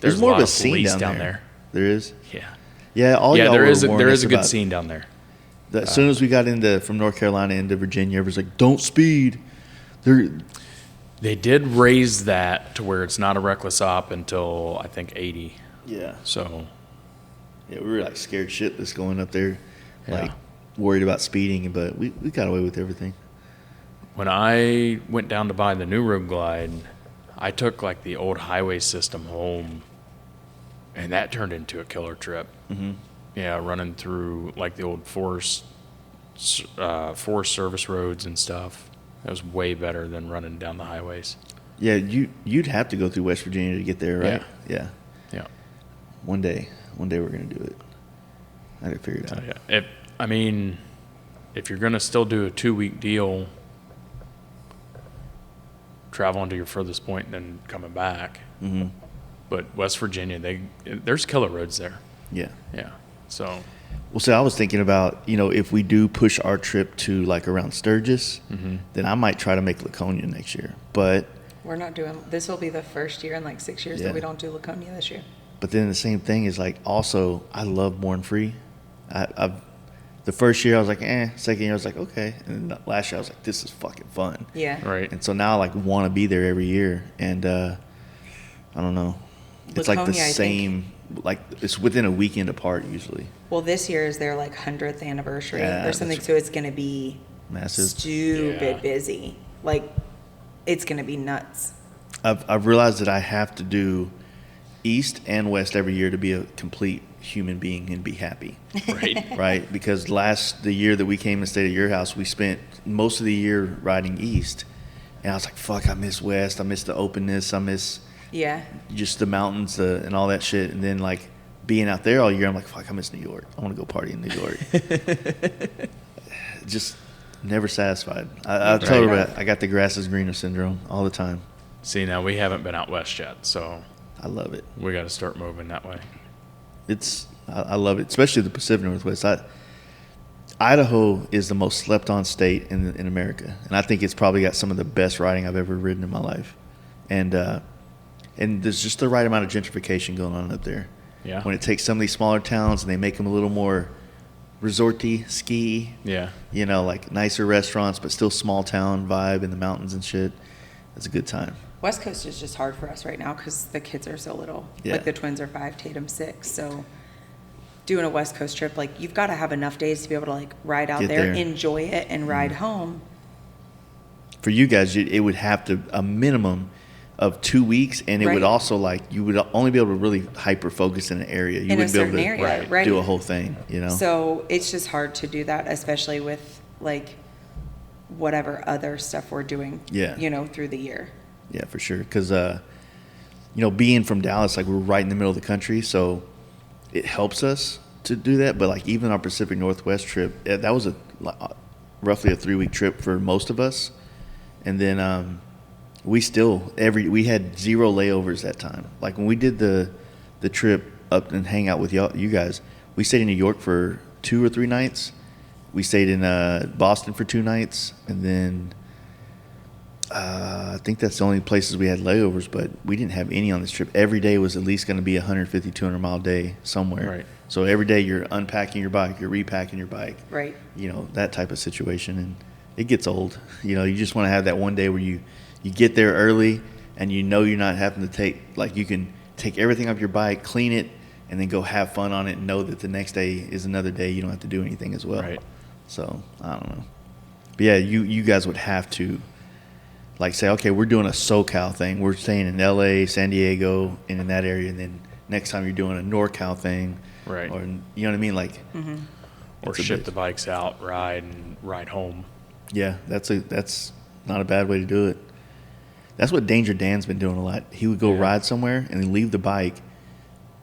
There's there's more a lot of a scene police down there. There is. Yeah. Yeah, all Yeah, y'all there were is warning there us is a good about scene down there. that as soon as we got from North Carolina into Virginia, everyone's like, "Don't speed." They did raise that to where it's not a reckless op until I think 80. Yeah. So Yeah, we were like scared shitless going up there, Yeah. like worried about speeding, but we got away with everything. when I went down to buy the new Road Glide, I took like the old highway system home, and that turned into a killer trip. Mm-hmm. Yeah, running through like the old forest service roads and stuff. That was way better than running down the highways. Yeah, you'd have to go through West Virginia to get there, right? Yeah. Yeah. One day we're gonna do it. I gotta figure it out. Yeah. If you're gonna still do a 2-week deal, traveling to your furthest point and then coming back. Mm-hmm. But West Virginia, there's killer roads there. Yeah. Yeah. So Well, see, I was thinking about, if we do push our trip to like around Sturgis, then I might try to make Laconia next year. But We're not doing, this will be the first year in like 6 years Yeah. that we don't do Laconia this year. then the same thing is like also I love Born Free. The first year I was like, Second year I was like, okay. And then last year I was like, this is fucking fun. Yeah. right. And so now I like want to be there every year. And I don't know. It's like the Laconia, I think. same, like it's within a weekend apart usually. Well, this year is their like 100th anniversary Yeah, or something, that's so it's going to be Massive. stupid Yeah. busy. Like, it's going to be nuts. I've realized that I have to do East and West every year to be a complete human being and be happy. Right. Right? Because the year that we came and stayed at your house, we spent most of the year riding East. And I was like, fuck, I miss West. I miss the openness. I miss Yeah. just the mountains and all that shit. And then like being out there all year, I'm like, fuck, I miss New York. I want to go party in New York. Just never satisfied. I told her that I got the grass is greener syndrome all the time. See, now we haven't been out west yet, so I love it. we got to start moving that way. I love it, especially the Pacific Northwest. Idaho is the most slept on state in America, and I think it's probably got some of the best riding I've ever ridden in my life, and there's just the right amount of gentrification going on up there. Yeah. When it takes some of these smaller towns and they make them a little more resorty, ski, Yeah. you know, like nicer restaurants, but still small town vibe in the mountains and shit. It's a good time. West Coast is just hard for us right now because the kids are so little. Yeah. Like the twins are 5, Tatum's 6. So doing a West Coast trip, like you've got to have enough days to be able to like ride out Get there, there. enjoy it, and ride home. For you guys, it would have to a minimum of 2 weeks, and it would Right. also like you would only be able to really hyper focus in an area. You In a wouldn't be able certain to area, right. do a whole thing, you know. So it's just hard to do that, especially with like whatever other stuff we're doing, Yeah. you know, through the year. Yeah, for sure. Because, you know, being from Dallas, like we're right in the middle of the country, so it helps us to do that. But like even our Pacific Northwest trip, that was roughly a 3-week trip for most of us. And then we had 0 layovers that time. Like when we did the trip up and hang out with you guys, we stayed in New York for 2 or 3 nights. We stayed in Boston for 2 nights, and then I think that's the only places we had layovers, but we didn't have any on this trip. Every day was at least going to be a 150, 200-mile day somewhere. Right. So every day you're unpacking your bike, you're repacking your bike. Right. You know, that type of situation. And it gets old. You know, you just want to have that one day where you get there early and you know you're not having to take, like you can take everything off your bike, clean it, and then go have fun on it and know that the next day is another day you don't have to do anything as well. Right. So, I don't know. But yeah, you guys would have to, like, say, okay, we're doing a SoCal thing. We're staying in L.A., San Diego, and in that area. And then next time you're doing a NorCal thing. Right. Or, you know what I mean? Like, Or it's a ship bit- the bikes out, ride, and ride home. yeah, that's not a bad way to do it. That's what Danger Dan's been doing a lot. He would go Yeah. ride somewhere and then leave the bike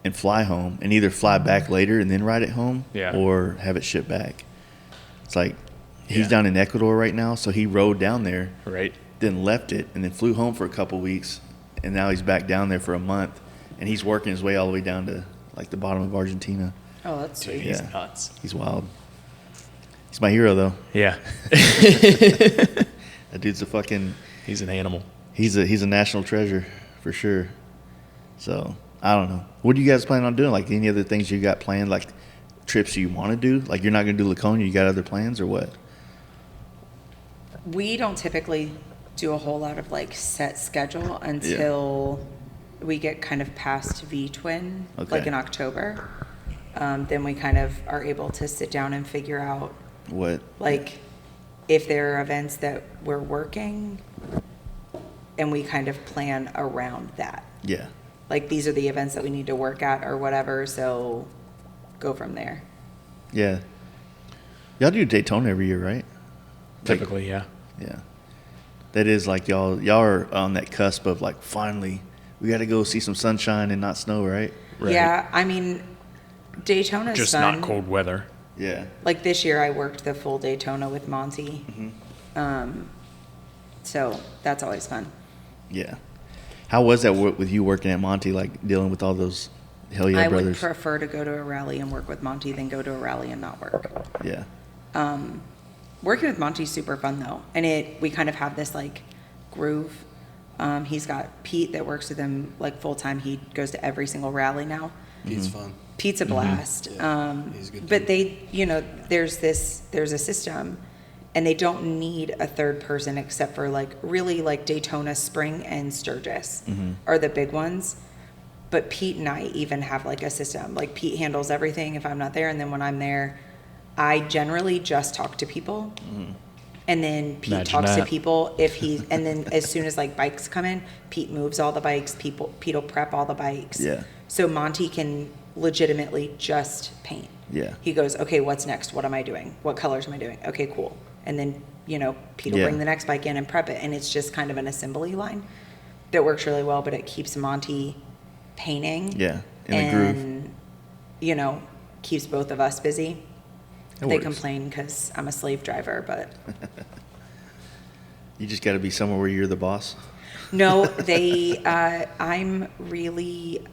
and fly home and either fly back later and then ride it home Yeah. or have it shipped back. It's like he's Yeah. down in Ecuador right now, so he rode down there, Right. then left it, and then flew home for a couple weeks, and now he's back down there for a month, and he's working his way all the way down to like the bottom of Argentina. Oh, that's Dude, sweet. he's Yeah. nuts. He's wild. He's my hero though. Yeah. That dude's a fucking He's an animal. he's a national treasure for sure. So I don't know. What do you guys plan on doing? Like any other things you got planned? Like trips you want to do? Like you're not going to do Laconia? You got other plans or what? We don't typically do a whole lot of like set schedule until we get kind of past V-Twin, Okay. like in October. Then we kind of are able to sit down and figure out What? like if there are events that we're working and we kind of plan around that. Yeah. Like these are the events that we need to work at or whatever, so go from there. Yeah. Y'all do Daytona every year, right? Typically, yeah. Yeah. That is like y'all are on that cusp of like finally we got to go see some sunshine and not snow, right? Right. Yeah, I mean, Daytona's Just fun. not cold weather. Yeah. Like this year, I worked the full Daytona with Monty. So that's always fun. Yeah. How was that with you working at Monty, like dealing with all those Hell Yeah I would brothers? prefer to go to a rally and work with Monty than go to a rally and not work. Yeah. Working with Monty's super fun though, and we kind of have this like groove. He's got Pete that works with him like full time. He goes to every single rally now. It's fun. Pete's a blast. Yeah, he's a good But dude. they, you know, there's a system, and they don't need a third person except for like really like Daytona Spring and Sturgis are the big ones. But Pete and I even have like a system. Like Pete handles everything if I'm not there, and then when I'm there, I generally just talk to people. And then Pete Imagine talks to that. people and then as soon as like bikes come in, Pete moves all the bikes. Pete will prep all the bikes. Yeah. So Monty can legitimately just paint. Yeah. He goes, okay, what's next? What am I doing? What colors am I doing? Okay, cool. And then, you know, Pete will Yeah. bring the next bike in and prep it. And it's just kind of an assembly line that works really well, but it keeps Monty painting. Yeah, in the groove. And, you know, keeps both of us busy. It They works. complain because I'm a slave driver, but You just got to be somewhere where you're the boss. no, I'm really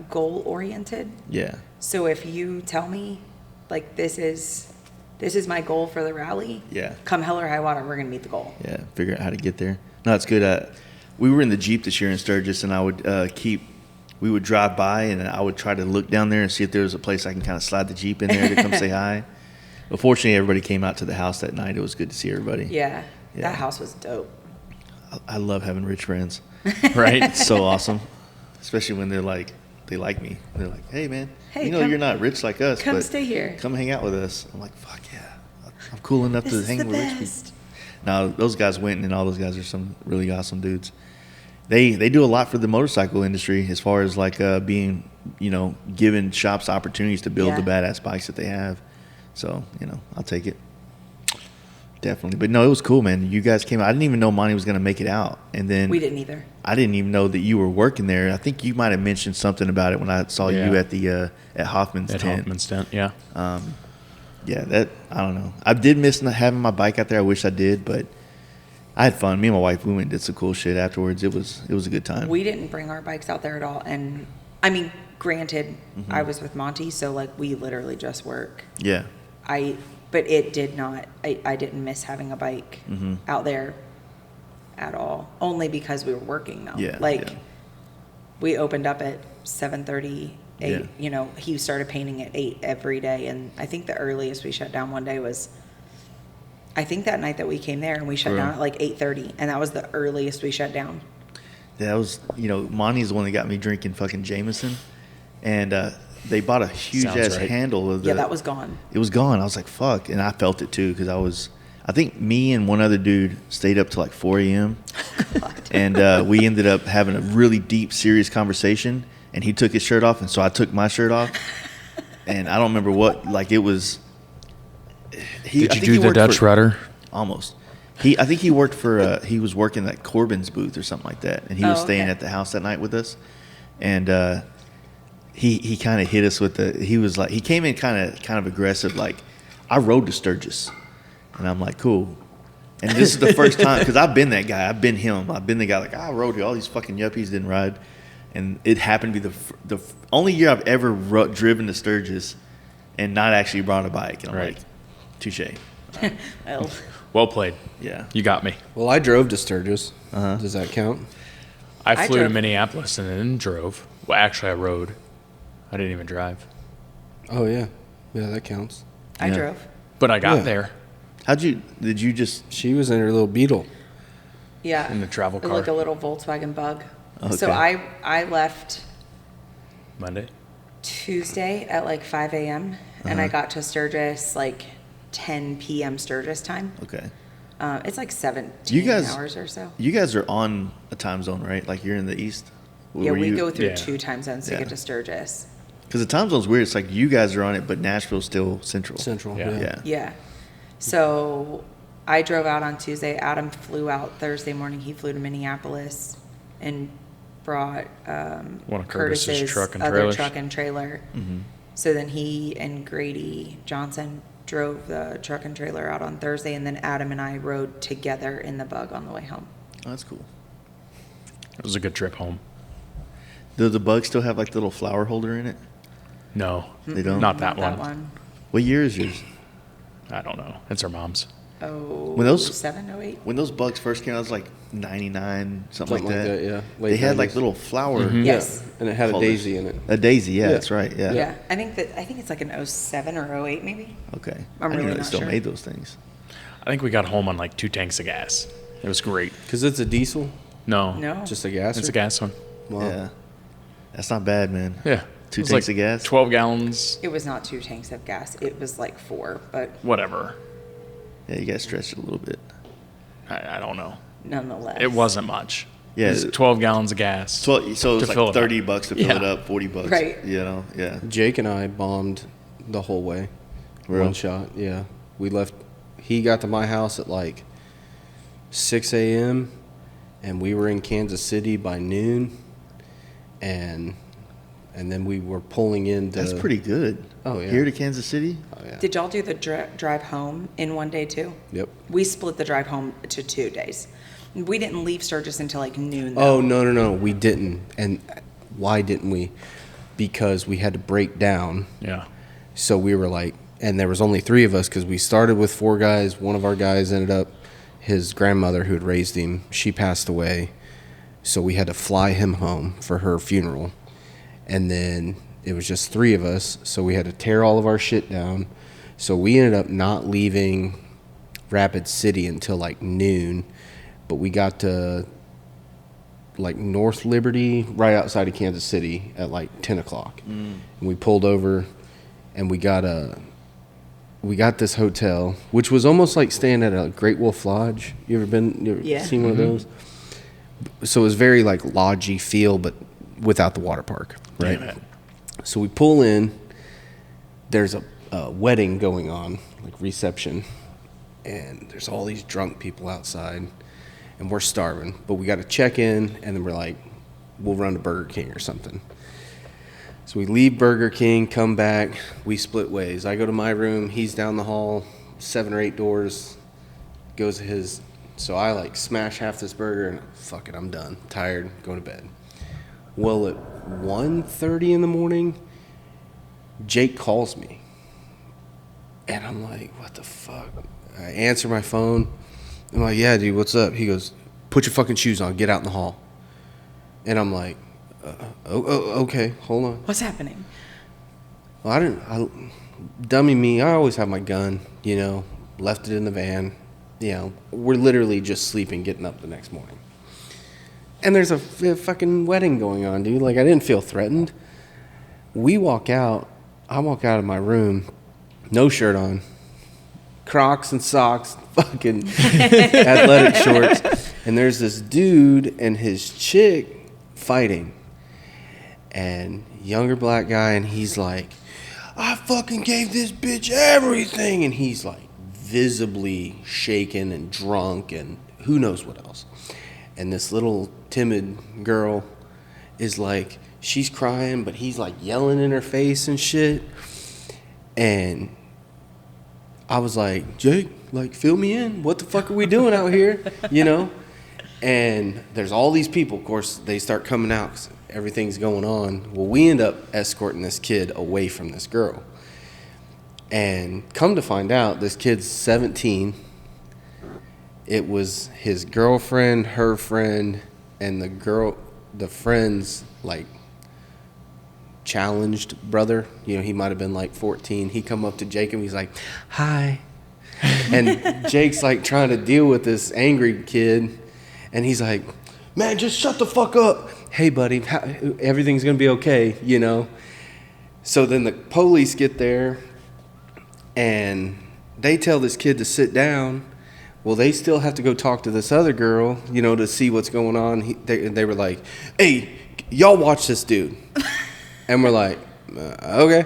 goal oriented. Yeah. So if you tell me, like, this is this is my goal for the rally. Yeah. Come hell or high water, we're going to meet the goal. Yeah, figure out how to get there. No, it's good. We were in the Jeep this year in Sturgis, and I would we would drive by, and I would try to look down there and see if there was a place I can kind of slide the Jeep in there to come say hi. But fortunately, everybody came out to the house that night. It was good to see everybody. Yeah. Yeah. That house was dope. I love having rich friends. Right? It's so awesome, especially when they like me. They're like, "Hey, man, Hey, you're not rich like us, come but stay here. Come hang out with us." I'm like, "Fuck yeah, I'm cool enough This to is hang the with rich best. people." Now those guys went, and all those guys are some really awesome dudes. They do a lot for the motorcycle industry as far as like being, giving shops opportunities to build Yeah. the badass bikes that they have. So I'll take it. Definitely. But no, it was cool, man. You guys came out. I didn't even know Monty was going to make it out. And then We didn't either. I didn't even know that you were working there. I think you might have mentioned something about it when I saw Yeah. you at the at Hoffman's At tent. Hoffman's tent, yeah. Yeah, that I don't know. I did miss not having my bike out there. I wish I did, but I had fun. Me and my wife, we went and did some cool shit afterwards. It was a good time. We didn't bring our bikes out there at all. And I mean, granted, I was with Monty, so like we literally just work. Yeah. But it did not, I didn't miss having a bike out there at all. Only because we were working though. Yeah, Like yeah. we opened up at 7:30, 8, Yeah. he started painting at 8 every day. And I think the earliest we shut down one day was, I think that night that we came there and we shut down at like 8:30. And that was the earliest we shut down. That was, Monty's the one that got me drinking fucking Jameson. And they bought a huge Sounds ass right. handle of the. Yeah, that was gone. It was gone. I was like, fuck. And I felt it too because I think me and one other dude stayed up till like 4 a.m. And we ended up having a really deep, serious conversation. And he took his shirt off, and so I took my shirt off. And I don't remember what, like it was. Did you do the Dutch rudder? Almost. I think he worked for, he was working at Corbin's booth or something like that. And he was staying at the house that night with us. And he kind of hit us with he was like, he came in kind of aggressive, like, I rode to Sturgis. And I'm like, cool. And this is the first time, because I've been that guy. I've been him. I've been the guy like, I rode here. All these fucking yuppies didn't ride. And it happened to be the only year I've ever driven to Sturgis and not actually brought a bike. And I'm Right. like, touche. Well, Well played. Yeah. You got me. Well, I drove to Sturgis. Uh-huh. Does that count? I flew to drove. Minneapolis and then drove. Well, actually, I rode. I didn't even drive. Oh, yeah. Yeah, that counts. I Yeah. drove. But I got Yeah. there Did you just, She was in her little Beetle. Yeah. in the travel car. Like a little Volkswagen Bug. Okay. So I left Monday. Tuesday at like 5 a.m. and I got to Sturgis like 10 p.m. Sturgis time. okay. It's like 17 You guys- hours or so. You guys are on a time zone, right? Like you're in the east? Yeah, we go through Yeah. 2 time zones to Yeah. get to Sturgis. Because the time zone's weird. It's like you guys are on it, but Nashville's still central. Central. Yeah. Yeah. Yeah. So I drove out on Tuesday. Adam flew out Thursday morning. He flew to Minneapolis and brought One of Curtis's truck and other trailers. truck and trailer. Mm-hmm. So then he and Grady Johnson drove the truck and trailer out on Thursday, and then Adam and I rode together in the Bug on the way home. Oh, that's cool. It was a good trip home. Do the Bugs still have like the little flower holder in it? No. They don't? Not that Not one. What year is yours? I don't know. It's our mom's. Oh, When those- 07, 08? When those Bugs first came out, it was like 99, something like that. yeah. They Late had like 90s. little flower. Mhm. Yes. Yeah, and it had a holders. daisy in it. A daisy, yeah, Yeah. that's right. Yeah. Yeah. I think it's like an 07 or 08 maybe. Okay. I'm I didn't really know they not still sure. made those things. I think we got home on like 2 tanks of gas. It was great. Because it's a diesel, No. No. just a gas. It's a gas one. Wow. Yeah. That's not bad, man. Yeah. 2 It was tanks like of gas? 12 gallons. It was not 2 tanks of gas. It was like 4, but Whatever. Yeah, you got to stretch it a little bit. I don't know. nonetheless. It wasn't much. Yeah. It was 12 gallons of gas. So it To was fill like it up. $30 to fill Yeah. it up, $40. Right. Yeah. Jake and I bombed the whole way. Really? One shot, yeah. We left. He got to my house at like 6 a.m. and we were in Kansas City by noon, and then we were pulling into. That's pretty good. Oh, yeah. Here to Kansas City? Oh, yeah. Did y'all do the drive home in one day too? Yep. We split the drive home to 2 days. We didn't leave Sturgis until like noon. Though. Oh no, we didn't. And why didn't we? Because we had to break down. Yeah. So we were like, and there was only 3 of us because we started with 4 guys. One of our guys ended up, his grandmother who had raised him, she passed away. So we had to fly him home for her funeral. And then it was just 3 of us. So we had to tear all of our shit down. So we ended up not leaving Rapid City until like noon. But we got to like North Liberty, right outside of Kansas City at like 10 o'clock. And we pulled over and we got this hotel, which was almost like staying at a Great Wolf Lodge. You ever seen one of those? So it was very like lodgy feel, but without the water park, right? Yeah. So we pull in, there's a wedding going on, like reception, and there's all these drunk people outside, and we're starving, but we got to check in, and then we're like, we'll run to Burger King or something. So we leave Burger King, come back, we split ways. I go to my room, he's down the hall, 7 or 8 doors, goes to his. So I like smash half this burger and fuck it, I'm done. Tired, going to bed. Well, at 1:30 in the morning, Jake calls me. And I'm like, what the fuck? I answer my phone. I'm like, yeah, dude, what's up? He goes, put your fucking shoes on, get out in the hall. And I'm like, okay, hold on. What's happening? Well, dummy me, I always have my gun, left it in the van. We're literally just sleeping, getting up the next morning. And there's a fucking wedding going on, dude. Like, I didn't feel threatened. I walk out of my room, no shirt on, Crocs and socks, fucking athletic shorts. And there's this dude and his chick fighting. And younger black guy, and he's like, I fucking gave this bitch everything. And he's like visibly shaken and drunk and who knows what else. And this little timid girl is like, she's crying, but he's like yelling in her face and shit. And I was like, Jake, like, fill me in. What the fuck are we doing out here? And there's all these people. Of course, they start coming out because everything's going on. Well, we end up escorting this kid away from this girl. And come to find out, this kid's 17. It was his girlfriend, her friend, and the friend's, like, challenged brother. He might have been, like, 14. He come up to Jake and he's like, hi. And Jake's, like, trying to deal with this angry kid. And he's like, man, just shut the fuck up. Hey, buddy, everything's going to be okay, So then the police get there, and they tell this kid to sit down. Well, they still have to go talk to this other girl, to see what's going on. They were like, hey, y'all watch this dude. And we're like, okay.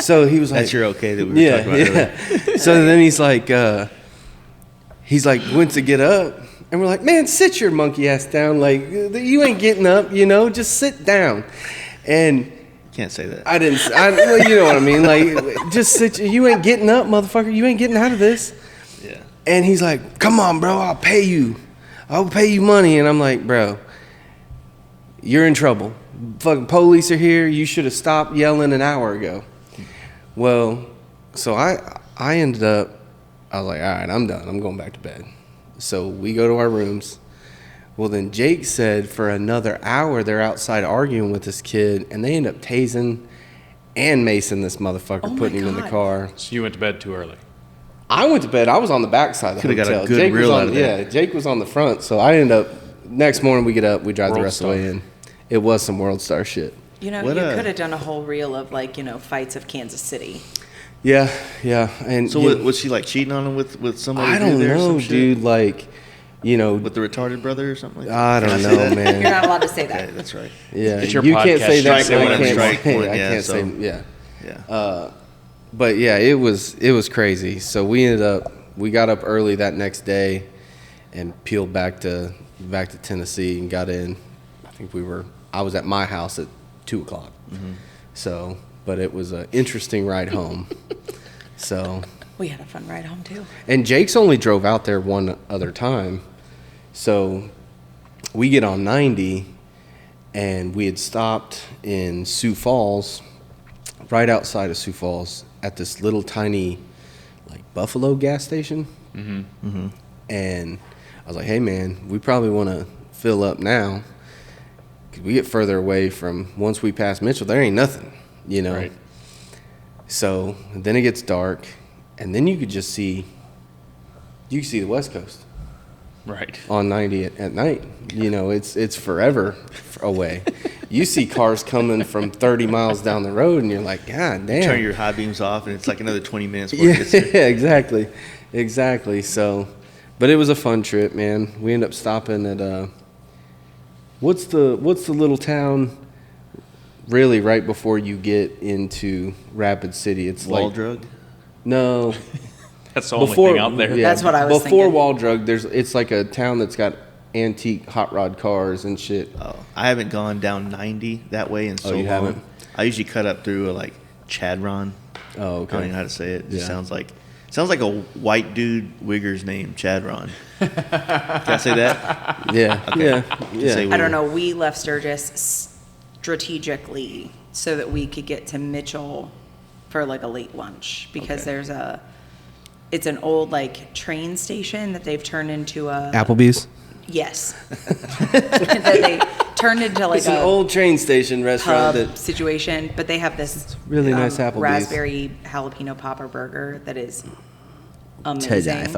So he was like, that's your okay that we were talking about earlier. So then he's like, went to get up. And we're like, man, sit your monkey ass down. Like, you ain't getting up, just sit down. And can't say that. Well, you know what I mean? Like, just sit. You ain't getting up, motherfucker. You ain't getting out of this. Yeah. And he's like, come on, bro. I'll pay you money. And I'm like, bro, you're in trouble. Fucking police are here. You should have stopped yelling an hour ago. Well, so I ended up, I was like, all right, I'm done. I'm going back to bed. So we go to our rooms. Well, then Jake said for another hour they're outside arguing with this kid, and they end up tasing and macing this motherfucker, putting him in the car. So you went to bed too early? I went to bed. I was on the back side of the hotel. Got a good reel out of that. Yeah, Jake was on the front. So I ended up, next morning we get up, we drive the rest of the way in. It was some World Star shit. You could have done a whole reel of, like, fights of Kansas City. Yeah. And so was she like cheating on him with somebody? I don't know, dude. Like, with the retarded brother or something like that. I don't know, man. You're not allowed to say that. Okay, that's right. Yeah, it's your you podcast. Can't say that. I can't say. Yeah. Yeah. But yeah, it was crazy. So we got up early that next day, and peeled back to Tennessee and got in. I was at my house at 2:00. Mm-hmm. So. But it was an interesting ride home. So we had a fun ride home too. And Jake's only drove out there one other time. So we get on 90, and we had stopped in Sioux Falls, right outside of Sioux Falls, at this little tiny, like, Buffalo gas station. And I was like, hey, man, we probably want to fill up now. 'Cause we get further away from, once we pass Mitchell, there ain't nothing, you know. Right. So then it gets dark, and then you could see the West Coast Right. on 90 at night. You know, it's forever away. You see cars coming from 30 miles down the road, and you're like, God damn. Turn your high beams off, and it's like another 20 minutes. Yeah, exactly. So, but it was a fun trip, man. We ended up stopping at what's the little town really right before you get into Rapid City? It's Waldrug? No. That's the only thing out there. Yeah, That's what I was before thinking. Waldrug, it's like a town that's got antique hot rod cars and shit. Oh, I haven't gone down 90 that way in so you long. haven't? I usually cut up through like Chadron. Oh, I don't okay. even know how to say it. It just Yeah. sounds like a white dude wigger's name, Chadron. Can I say that? Yeah, Okay. yeah. Say I don't know. We left Sturgis strategically so that we could get to Mitchell for like a late lunch because it's an old like train station that they've turned into a Applebee's. yes that they turned into like It's an a old train station restaurant pub that situation, but they have this really nice Applebee's. raspberry jalapeno popper burger that is amazing.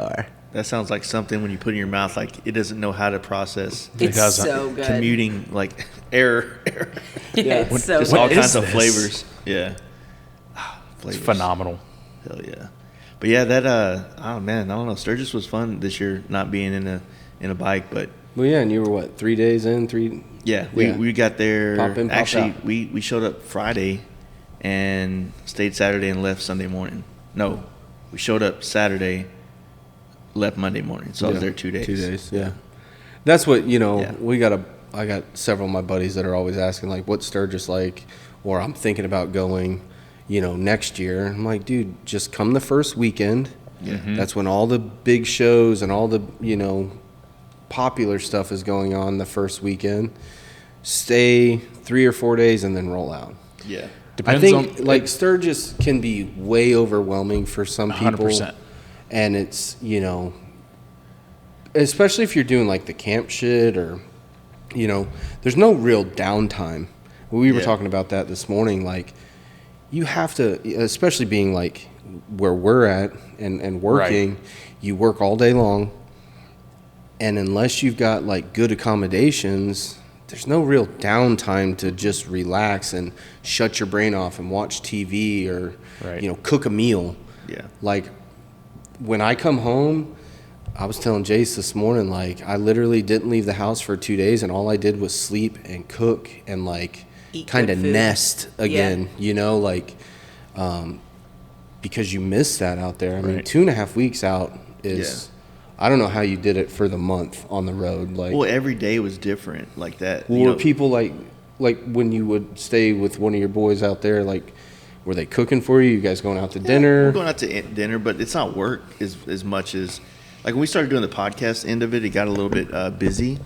That sounds like something when you put in your mouth, like it doesn't know how to process It's doesn't. so good. commuting, like error. Yeah, it's so Just good. all is kinds of this? flavors. Yeah. It's Flavors. phenomenal. Hell yeah. But yeah, that oh man, I don't know. Sturgis was fun this year, not being in a bike, but Well, yeah, and you were what, 3 days in? yeah, we got there. Pop in, pop Actually, out. we showed up Friday and stayed Saturday and left Sunday morning. No, we showed up Saturday, left Monday morning. So I was there 2 days. 2 days, yeah. That's what, you know, Yeah. I got several of my buddies that are always asking, like, what's Sturgis like? Or I'm thinking about going, you know, next year. I'm like, dude, just come the first weekend. Yeah. That's when all the big shows and all the, you know, popular stuff is going on the first weekend. Stay 3 or 4 days and then roll out. Yeah. I think like Sturgis can be way overwhelming for some people. 100%. And it's, you know, especially if you're doing like the camp shit or, you know, there's no real downtime. We were Yeah. talking about that this morning. Like, you have to, especially being like where we're at and working, Right. you work all day long. And unless you've got like good accommodations, there's no real downtime to just relax and shut your brain off and watch TV or, Right. you know, cook a meal. Yeah. Like, when I come home, I was telling Jace this morning, like, I literally didn't leave the house for 2 days, and all I did was sleep and cook and, like, Eat kind of good food. nest again, you know, like, because you miss that out there. I mean, Right. 2.5 weeks out is, I don't know how you did it for the month on the road. Like, Well, every day was different, like that. were you know, people like when you would stay with one of your boys out there, like, were they cooking for you? You guys going out to dinner? We're going out to dinner, but it's not work as much as like when we started doing the podcast end of it. It got a little bit busy,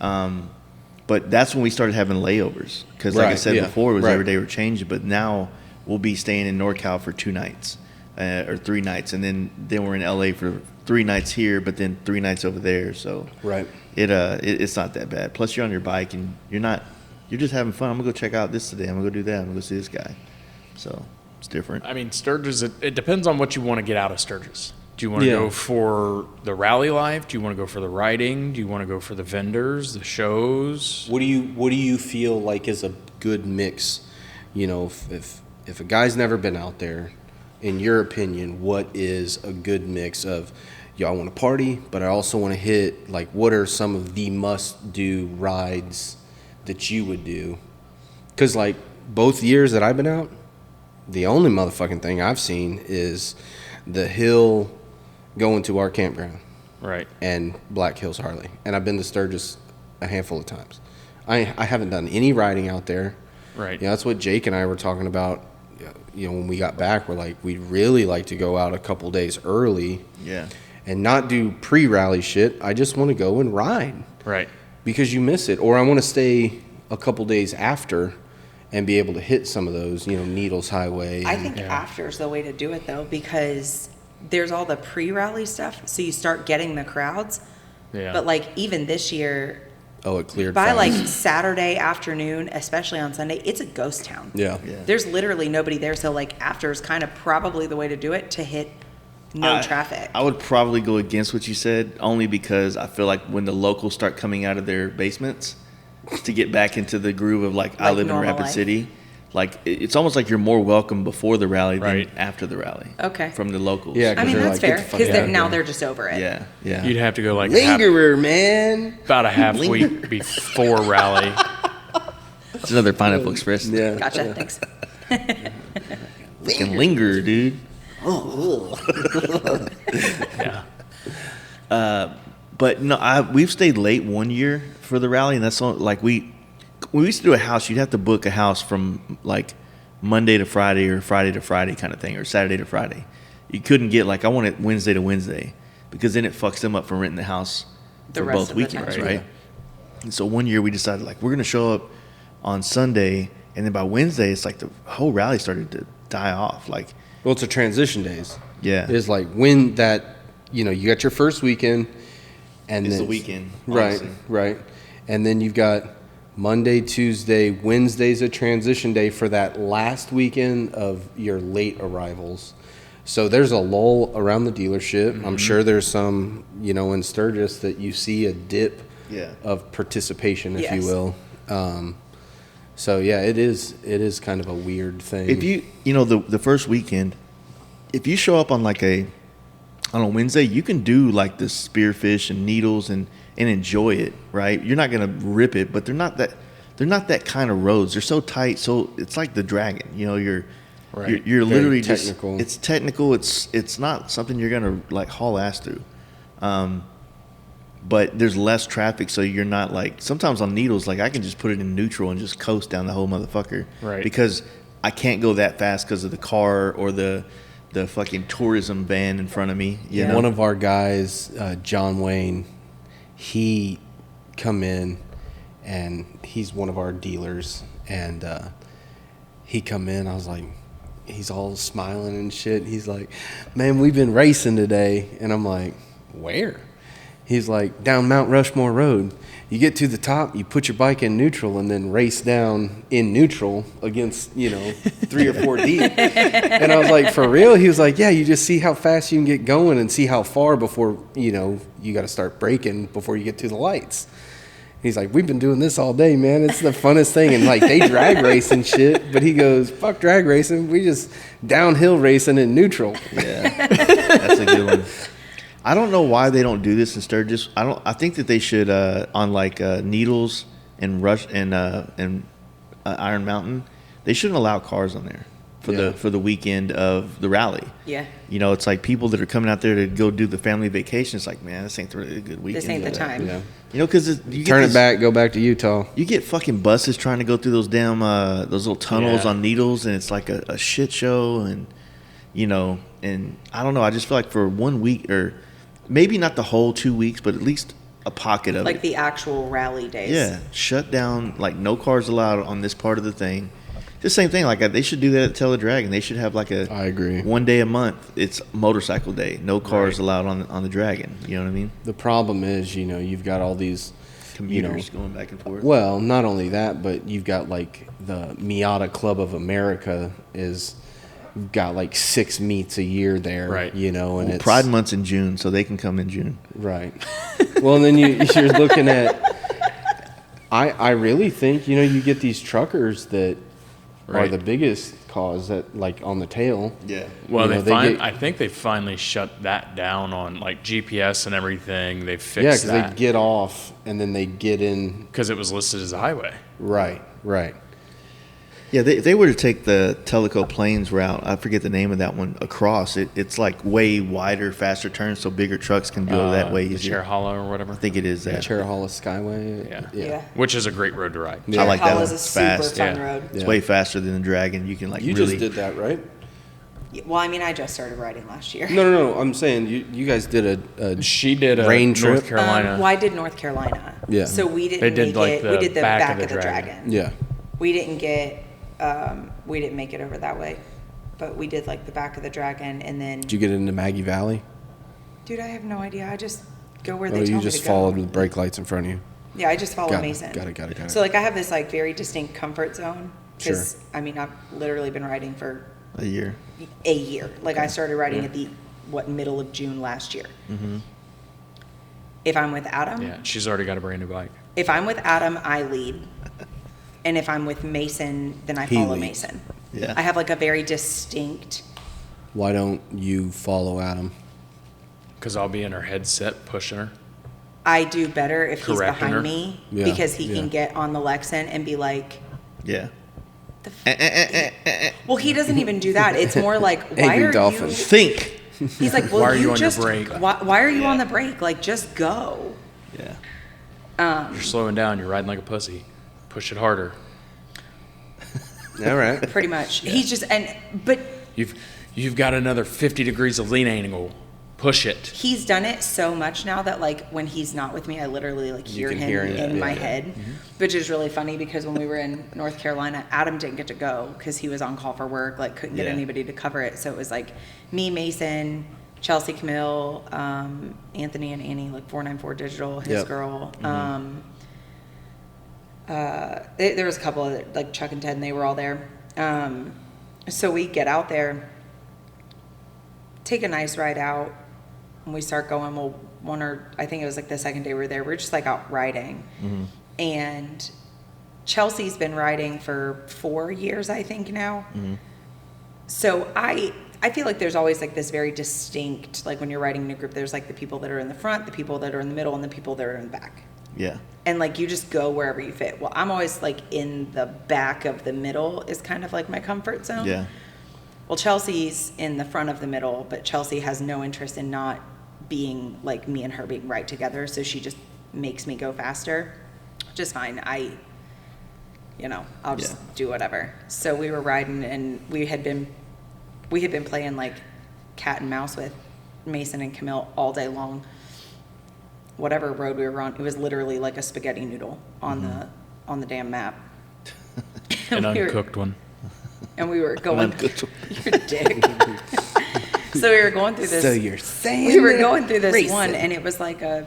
but that's when we started having layovers because, like I Right, said yeah, before, it was right. every day we're changing. But now we'll be staying in NorCal for 2 nights or 3 nights, and then we're in LA for 3 nights here, but then 3 nights over there. So Right. it's not that bad. Plus, you're on your bike and you're just having fun. I'm gonna go check out this today. I'm gonna go do that. I'm gonna go see this guy. So it's different. I mean, Sturgis, it depends on what you want to get out of Sturgis. Do you want to Yeah. go for the rally life? Do you want to go for the riding? Do you want to go for the vendors, the shows? What do you feel like is a good mix? You know, if a guy's never been out there, in your opinion, what is a good mix of, yo, I want to party, but I also want to hit, like, what are some of the must-do rides that you would do? Because, like, both years that I've been out, the only motherfucking thing I've seen is the hill going to our campground Right. and Black Hills Harley. And I've been to Sturgis a handful of times. I haven't done any riding out there. Right. Yeah, that's what Jake and I were talking about. You know, when we got back, we're like, we'd really like to go out a couple days early Yeah. and not do pre-rally shit. I just want to go and ride Right. because you miss it. Or I want to stay a couple days after and be able to hit some of those, Needles Highway. I think after's the way to do it though, because there's all the pre-rally stuff, so you start getting the crowds. Yeah. But like even this year, it cleared by fast. like Saturday afternoon, especially on Sunday, it's a ghost town. Yeah. There's literally nobody there, so like after is kind of probably the way to do it to hit no traffic. I would probably go against what you said, only because I feel like when the locals start coming out of their basements to get back into the groove of like I live in normal Rapid life. City, like it's almost like you're more welcome before the rally Right. than after the rally. Okay. From the locals. Yeah, I mean, they're that's like, "Get fair, the fuck because out of now here." they're just over it. Yeah. Yeah. You'd have to go like Lingerer, man. about a half week before rally. It's another Pineapple Express. Yeah. Gotcha, thanks. Fucking linger, dude. Yeah. But no, we've stayed late one year for the rally, and that's all, like when we used to do a house, you'd have to book a house from like Monday to Friday or Friday to Friday kind of thing, or Saturday to Friday. You couldn't get like I want it Wednesday to Wednesday, because then it fucks them up from renting the house The for rest both of the weekends, time. right? And so one year we decided like we're gonna show up on Sunday, and then by Wednesday it's like the whole rally started to die off. Like, Well, it's a transition days. yeah, It's like when that, you got your first weekend, and it's then the weekend, right, honestly. right, and then you've got Monday, Tuesday, Wednesday's a transition day for that last weekend of your late arrivals. So there's a lull around the dealership. Mm-hmm. I'm sure there's some, in Sturgis that you see a dip Yeah. of participation, if Yes. you will. So yeah, it is kind of a weird thing. If you the first weekend, if you show up on like on a Wednesday, you can do like the spearfish and needles and enjoy it, right? You're not gonna rip it, but they're not that kind of roads. They're so tight, so it's like the Dragon. You're Right. you're Very literally technical. just it's technical. It's not something you're gonna like haul ass through. But there's less traffic, so you're not like sometimes on needles. Like I can just put it in neutral and just coast down the whole motherfucker, Right. Because I can't go that fast because of the car or the fucking tourism van in front of me. You know? One of our guys, John Wayne, he come in, and he's one of our dealers, and he come in. I was like, he's all smiling and shit. He's like, "Man, we've been racing today," and I'm like, "Where?" He's like, "Down Mount Rushmore Road. You get to the top, you put your bike in neutral, and then race down in neutral against, 3 or 4 deep." And I was like, "For real?" He was like, "Yeah, you just see how fast you can get going and see how far before, you got to start braking before you get to the lights." He's like, "We've been doing this all day, man. It's the funnest thing." And like they drag race and shit, but he goes, "Fuck drag racing. We just downhill racing in neutral." Yeah, that's a good one. I don't know why they don't do this in Sturgis. I think that they should on like Needles and Rush and Iron Mountain. They shouldn't allow cars on there for the weekend of the rally. Yeah. It's like people that are coming out there to go do the family vacation. It's like, man, this ain't really a good weekend. This ain't the for that. time. Yeah. Because you Turn get it back, go back to Utah. You get fucking buses trying to go through those damn those little tunnels Yeah. on Needles, and it's like a shit show, and and I don't know. I just feel like for 1 week, or maybe not the whole 2 weeks, but at least a pocket of Like it. the actual rally days. Yeah, shut down. Like no cars allowed on this part of the thing. The same thing. Like they should do that at Teledragon. They should have like I agree. 1 day a month. It's motorcycle day. No cars Right. allowed on the Dragon. You know what I mean? The problem is, you've got all these Commuters going back and forth. Well, not only that, but you've got like the Miata Club of America is got like 6 meets a year there, Right. and it's Pride Month's in June, so they can come in June. right. Well, and then you're looking at. I really think you get these truckers that are Right. the biggest cause that like on the tail. Yeah. Well, get- I think they finally shut that down on like GPS and everything. They Yeah, fixed because they that get off and then they get in. because it was listed as a highway. Right. Yeah, they were to take the Teleco Plains route. I forget the name of that one. Across it's like way wider, faster turns, so bigger trucks can go that way the easier. Chair Hollow or whatever. I think it is that. Cherahalla Skyway. Yeah. Yeah. Which is a great road to ride. Yeah. I like that one. Is a It's super fast. fun Yeah. road. It's Yeah. way faster than the Dragon. You can like You really. just did that, right? Well, I mean, I just started riding last year. No. I'm saying you guys did a She did a Rain North trip? Carolina. Well, I did North Carolina. Yeah. So we didn't They did, make like, it. the We did the back back of the of the Dragon. Dragon. yeah. We didn't get we didn't make it over that way, but we did like the back of the Dragon, and then. Did you get into Maggie Valley? Dude, I have no idea. I just go where they Oh, tell you me to just go. followed with brake lights in front of you. Yeah, I just follow Got it, Mason. got it. So like I have this like very distinct comfort zone because Sure. I mean I've literally been riding for A year. a year. Like I started riding at the middle of June last year. Mm-hmm. If I'm with Adam, Yeah, she's already got a brand new bike. if I'm with Adam, I lead, and if I'm with Mason, then I He follow leads. Mason. Yeah. I have like a very distinct. Why don't you follow Adam? Because I'll be in her headset pushing her. I do better if he's Correcting behind her. me Yeah, because he yeah. can get on the Lexin and be like, Yeah. well, he doesn't even do that. It's more like, why Angry are dolphin. you? Think. He's like, well, Why are you on your just, brake? Why are you on the brake? Like, just go. Yeah. You're slowing down. You're riding like a pussy. Push it harder. All right. Pretty much. He's just but You've got another 50 degrees of lean angle. Push it. he's done it so much now that like when he's not with me, I literally like hear can him hear it, in my yeah. head, which is really funny because when we were in North Carolina, Adam didn't get to go because he was on call for work, like couldn't get Yeah. anybody to cover it. So it was like me, Mason, Chelsea, Camille, Anthony and Annie, like 494 Digital, his Yep. girl. There was a couple of like Chuck and Ted, and they were all there. So we get out there, take a nice ride out, and we start going. Well, I think it was like the second day we were there. We're just like out riding, and Chelsea's been riding for 4 years, I think now. So I feel like there's always like this very distinct, like when you're riding in a group, there's like the people that are in the front, the people that are in the middle, and the people that are in the back. Yeah. And like you just go wherever you fit. Well, I'm always like in the back of the middle is kind of like my comfort zone. Yeah. Well, Chelsea's in the front of the middle, but Chelsea has no interest in not being like me and her being right together. So she just makes me go faster, which is fine. I'll just Yeah. do whatever. So we were riding, and we had been playing like cat and mouse with Mason and Camille all day long. Whatever road we were on, it was literally like a spaghetti noodle on the damn map. An we were- uncooked one. And we were going. Uncooked. You're a dick. So we were going through this. So you're saying we were that going through this racing. one, and it was like it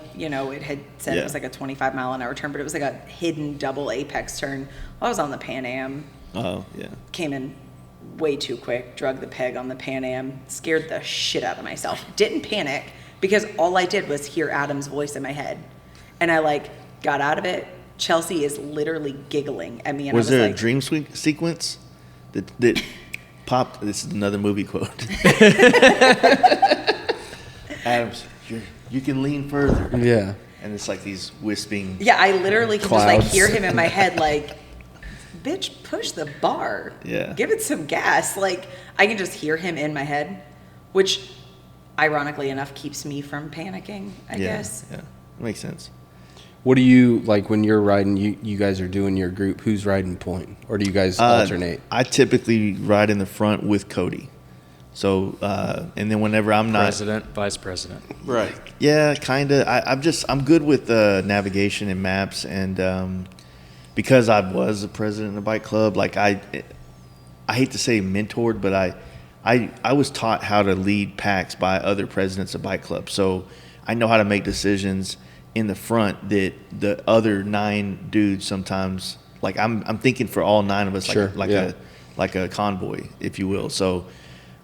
had said Yeah. it was like a 25-mile-an-hour turn, but it was like a hidden double apex turn. I was on the Pan Am, Oh, yeah. came in way too quick, drug the peg on the Pan Am, scared the shit out of myself. Didn't panic because all I did was hear Adam's voice in my head, and I like got out of it. Chelsea is literally giggling at me, and Was I was there like, a dream sequence that popped? This is another movie quote. Adams, you can lean further. Yeah. And it's like these wisping. Yeah, I literally can just like Clouds. hear him in my head, like, bitch, push the bar. Yeah. Give it some gas. Like, I can just hear him in my head, which ironically enough keeps me from panicking, I guess. Yeah. Makes sense. What do you like when you're riding? You guys are doing your group. Who's riding point, or do you guys alternate? I typically ride in the front with Cody. So, and then whenever I'm not. President, vice president. Right. Yeah, kind of. I'm good with navigation and maps, and because I was the president of the bike club, like I hate to say mentored, but I was taught how to lead packs by other presidents of bike clubs. So I know how to make decisions in the front that the other 9 dudes sometimes, like I'm thinking for all 9 of us, Sure, yeah. like a convoy, if you will. So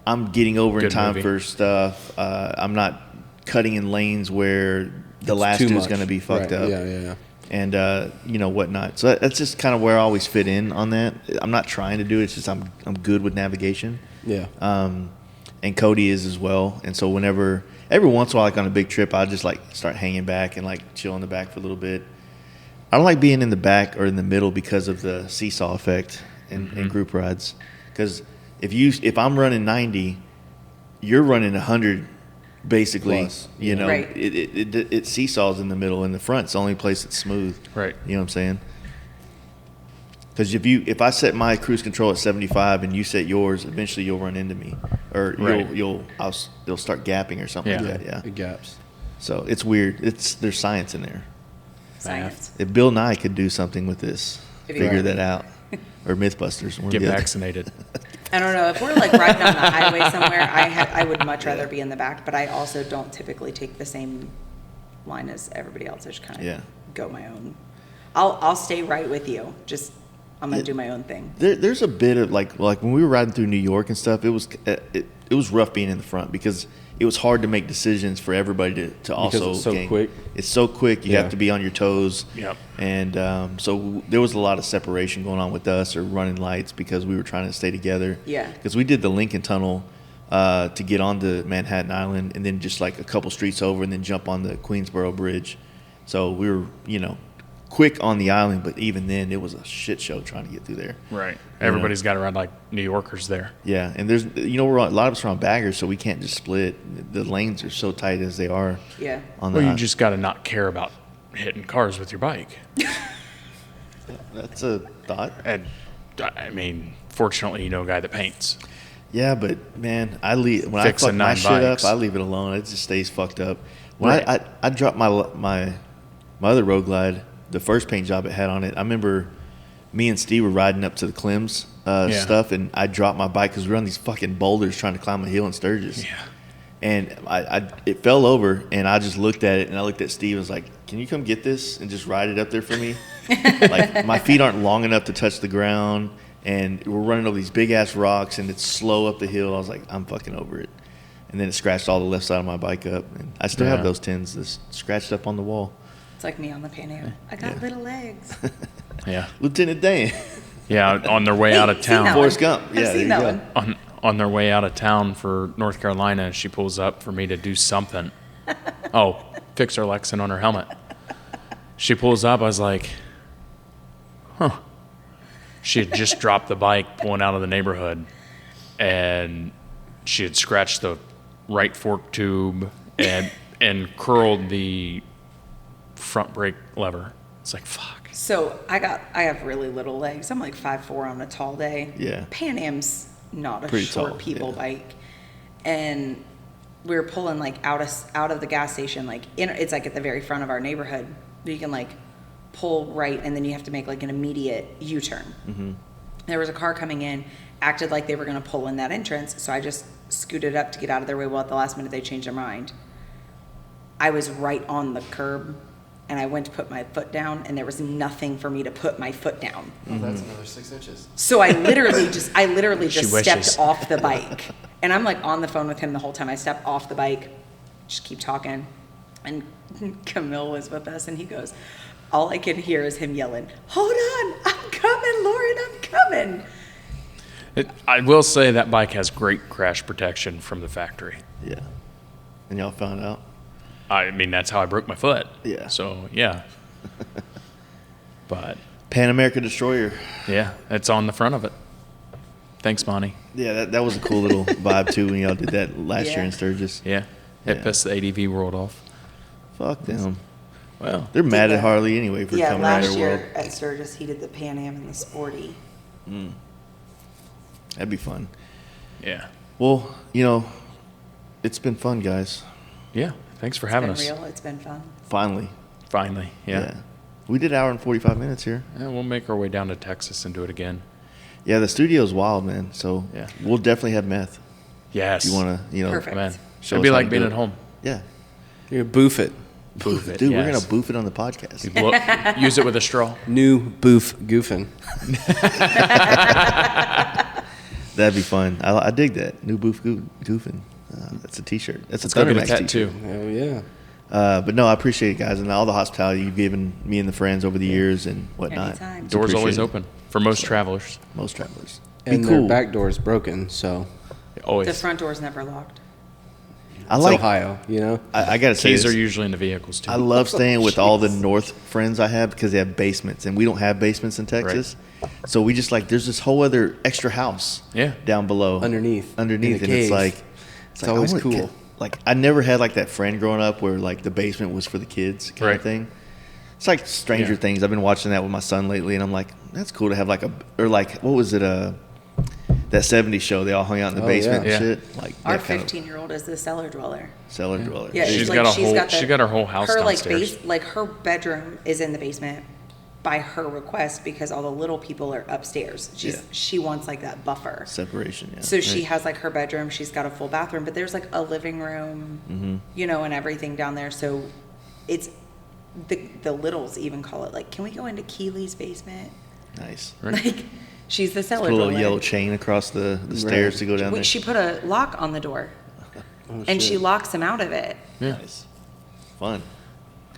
I'm getting over in Good time movie. for stuff. I'm not cutting in lanes where the It's last too dude's much. going to be fucked Right, up. yeah. And whatnot. So that's just kind of where I always fit in on that. I'm not trying to do it. It's just I'm good with navigation. Yeah. And Cody is as well. And so every once in a while, like on a big trip, I just like start hanging back and like chill in the back for a little bit. I don't like being in the back or in the middle because of the seesaw effect in group rides. Because if I'm running 90, you're running 100, basically. Plus, Right. It seesaws in the middle. In the front, it's the only place that's smooth. Right. You know what I'm saying? Because if I set my cruise control at 75 and you set yours, eventually you'll run into me, or Right. you'll start gapping or something Yeah. like that. Yeah. Big gaps. So it's weird. There's science in there. Science. If Bill Nye could do something with this, If he figure could. that out. or MythBusters. One or Get the other. vaccinated. I don't know. If we're like riding on the highway somewhere, I would much rather be in the back, but I also don't typically take the same line as everybody else. I just kind of go my own. I'll stay right with you. Just I'm gonna do my own thing. There's a bit of like when we were riding through New York and stuff. It was rough being in the front because it was hard to make decisions for everybody to also. It's so quick. It's so quick. You have to be on your toes. Yep. And so there was a lot of separation going on with us or running lights because we were trying to stay together. Yeah. Because we did the Lincoln Tunnel to get onto Manhattan Island and then just like a couple streets over and then jump on the Queensboro Bridge. So we were, quick on the island, but even then it was a shit show trying to get through there. Right. Everybody's got to ride like New Yorkers there. Yeah, and there's we're a lot of us are on baggers, so we can't just split. The lanes are so tight as they are. Yeah. On the Well, you just got to not care about hitting cars with your bike. That's a thought. And I mean, fortunately, you know a guy that paints. Yeah, but man, I leave when Fixing I fuck my 9 shit bikes. up. I leave it alone. It just stays fucked up. When Right. I dropped my other Road Glide, the first paint job it had on it. I remember me and Steve were riding up to the Clems stuff, and I dropped my bike because we were on these fucking boulders trying to climb a hill in Sturgis. Yeah. And it fell over, and I just looked at it, and I looked at Steve and was like, can you come get this and just ride it up there for me? Like, my feet aren't long enough to touch the ground, and we're running over these big-ass rocks, and it's slow up the hill. I was like, I'm fucking over it. And then it scratched all the left side of my bike up. And I still have those tins that's scratched up on the wall. It's like me on the Pan Am. I got little legs. Yeah. Lieutenant Dan. Yeah, on their way out of Seen town. that Forrest one. Gump. I've Yeah, there seen you that go. one. On their way out of town for North Carolina, she pulls up for me to do something. Oh, fix her lexin on her helmet. She pulls up. I was like, huh. She had just dropped the bike pulling out of the neighborhood, and she had scratched the right fork tube and curled the front brake lever. It's like, fuck. So I have really little legs. I'm like 5'4" on a tall day. Yeah. Pan Am's not a Pretty short tall, people yeah. bike, and we were pulling like out of the gas station. Like it's like at the very front of our neighborhood. You can like pull right, and then you have to make like an immediate U-turn. Mm-hmm. There was a car coming in, acted like they were going to pull in that entrance, so I just scooted up to get out of their way. Well, at the last minute, they changed their mind. I was right on the curb, and I went to put my foot down, and there was nothing for me to put my foot down. Oh, that's another 6 inches. So I literally just She stepped wishes. off the bike. And I'm like on the phone with him the whole time. I stepped off the bike, just keep talking. And Camille was with us, and he goes, all I can hear is him yelling, hold on, I'm coming, Lauren, I'm coming. I will say that bike has great crash protection from the factory. Yeah. And y'all found out? I mean, that's how I broke my foot. Yeah. So, yeah. But, Pan America Destroyer. yeah, it's on the front of it. Thanks, Monty. Yeah, that was a cool little vibe, too, when y'all did that last year in Sturgis. Yeah. It Yeah. pissed the ADV world off. Fuck them. Well, They're mad that. at Harley anyway for Yeah, coming out of last their year world. at Sturgis, he did the Pan Am and the Sporty. That'd be fun. yeah. Well, it's been fun, guys. Yeah. Thanks for having It's us. been real, it's been fun. Finally. Finally. Yeah. We did an hour and 45 minutes here. Yeah, we'll make our way down to Texas and do it again. Yeah, the studio's wild, man. So Yeah. we'll definitely have meth. Yes. If you want to, Perfect. Man. show It'd be us how like to being do at it. home. Yeah. You boof it. Boof it. Dude, we're yes. going to boof it on the podcast. Use it with a straw. New boof goofing. That'd be fun. I dig that. New boof goofing. That's a t-shirt. That's It's a going to be a Thundermax tattoo. t-shirt. Oh, yeah. But no, I appreciate it, guys, and all the hospitality you've given me and the friends over the years and whatnot. Anytime. It's Doors always appreciated. open for most travelers. Most travelers. Be And cool. their back door's broken, so Always. The front door's never locked. I it's like. Ohio, I got to say Keys this. are usually in the vehicles, too. I love staying with all the North friends I have because they have basements, and we don't have basements in Texas. So we just there's this whole other extra house Yeah. down below. Underneath. Underneath. In And a it's cave. like, It's always I wanna- cool. Like, I never had that friend growing up where the basement was for the kids kind Right. of thing. It's like Stranger Yeah. Things. I've been watching that with my son lately, and I'm like, that's cool to have what was it, that 70s show? They all hung out in the Oh, basement yeah. and Yeah. shit. Like Our that kind of 15-year-old is the cellar dweller. cellar dweller. Yeah, She's she's got like, a whole- she got her whole house her downstairs. her bedroom is in the basement, by her request because all the little people are upstairs. She wants like that buffer. Separation, yeah. So she has like her bedroom, she's got a full bathroom, but there's like a living room, you know, and everything down there. So it's the littles even call it like, can we go into Keely's basement? Nice. Like she's the cellar Put a little dweller. yellow chain across the stairs to go down there. She put a lock on the door. And she locks him out of it. Nice. Fun.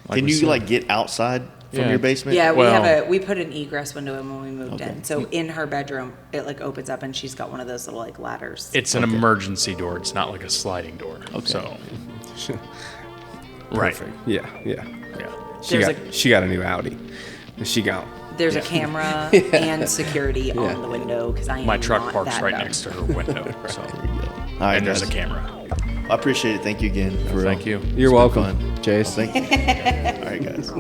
Like Can we you said. like get outside from Yeah. your basement? Yeah, Well- we put an egress window in when we moved Okay. in. So in her bedroom, it like opens up and she's got one of those little like ladders. It's an emergency door. It's not like a sliding door. Okay. So, right. Perfect. Yeah. Yeah. She got a new Audi. She got. There's a camera and security on the window because I am My truck not parks that right dumb. next to her window. So, There you go. All right, and there's a guys. camera. I appreciate it. Thank you again. For real. Thank you. You're It's been welcome, fun. Chase. Thank you. All right, guys.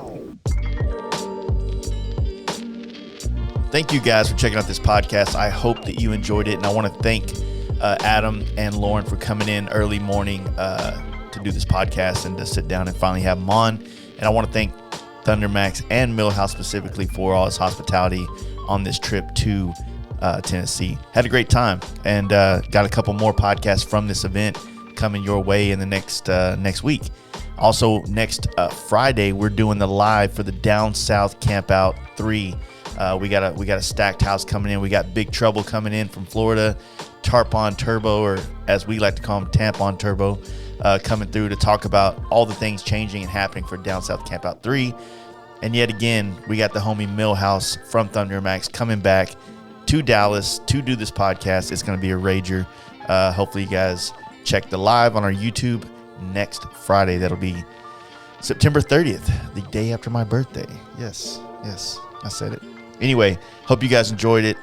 Thank you guys for checking out this podcast. I hope that you enjoyed it, and I want to thank Adam and Lauren for coming in early morning to do this podcast and to sit down and finally have them on. And I want to thank thundermax and Millhouse specifically for all his hospitality on this trip to Tennessee. Had a great time, and got a couple more podcasts from this event coming your way in the next week. Also, next Friday, we're doing the live for the Down South Campout 3. We got a stacked house coming in. We got Big Trouble coming in from Florida, Tarpon Turbo, or as we like to call him, Tampon Turbo, coming through to talk about all the things changing and happening for Down South Campout 3. And yet again, we got the homie Millhouse from thundermax coming back to Dallas to do this podcast. It's going to be a rager. Hopefully you guys check the live on our YouTube next Friday. That'll be September 30th, the day after my birthday. Yes, I said it. Anyway, hope you guys enjoyed it.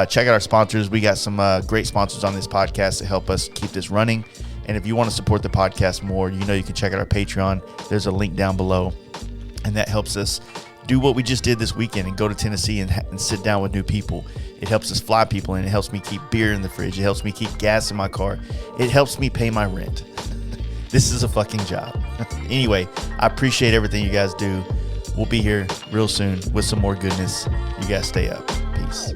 Check out our sponsors. We got some great sponsors on this podcast to help us keep this running. And if you want to support the podcast more, you know you can check out our Patreon. There's a link down below. And that helps us do what we just did this weekend and go to Tennessee and sit down with new people. It helps us fly people, and it helps me keep beer in the fridge. It helps me keep gas in my car. It helps me pay my rent. This is a fucking job. Anyway, I appreciate everything you guys do. We'll be here real soon with some more goodness. You guys stay up. Peace.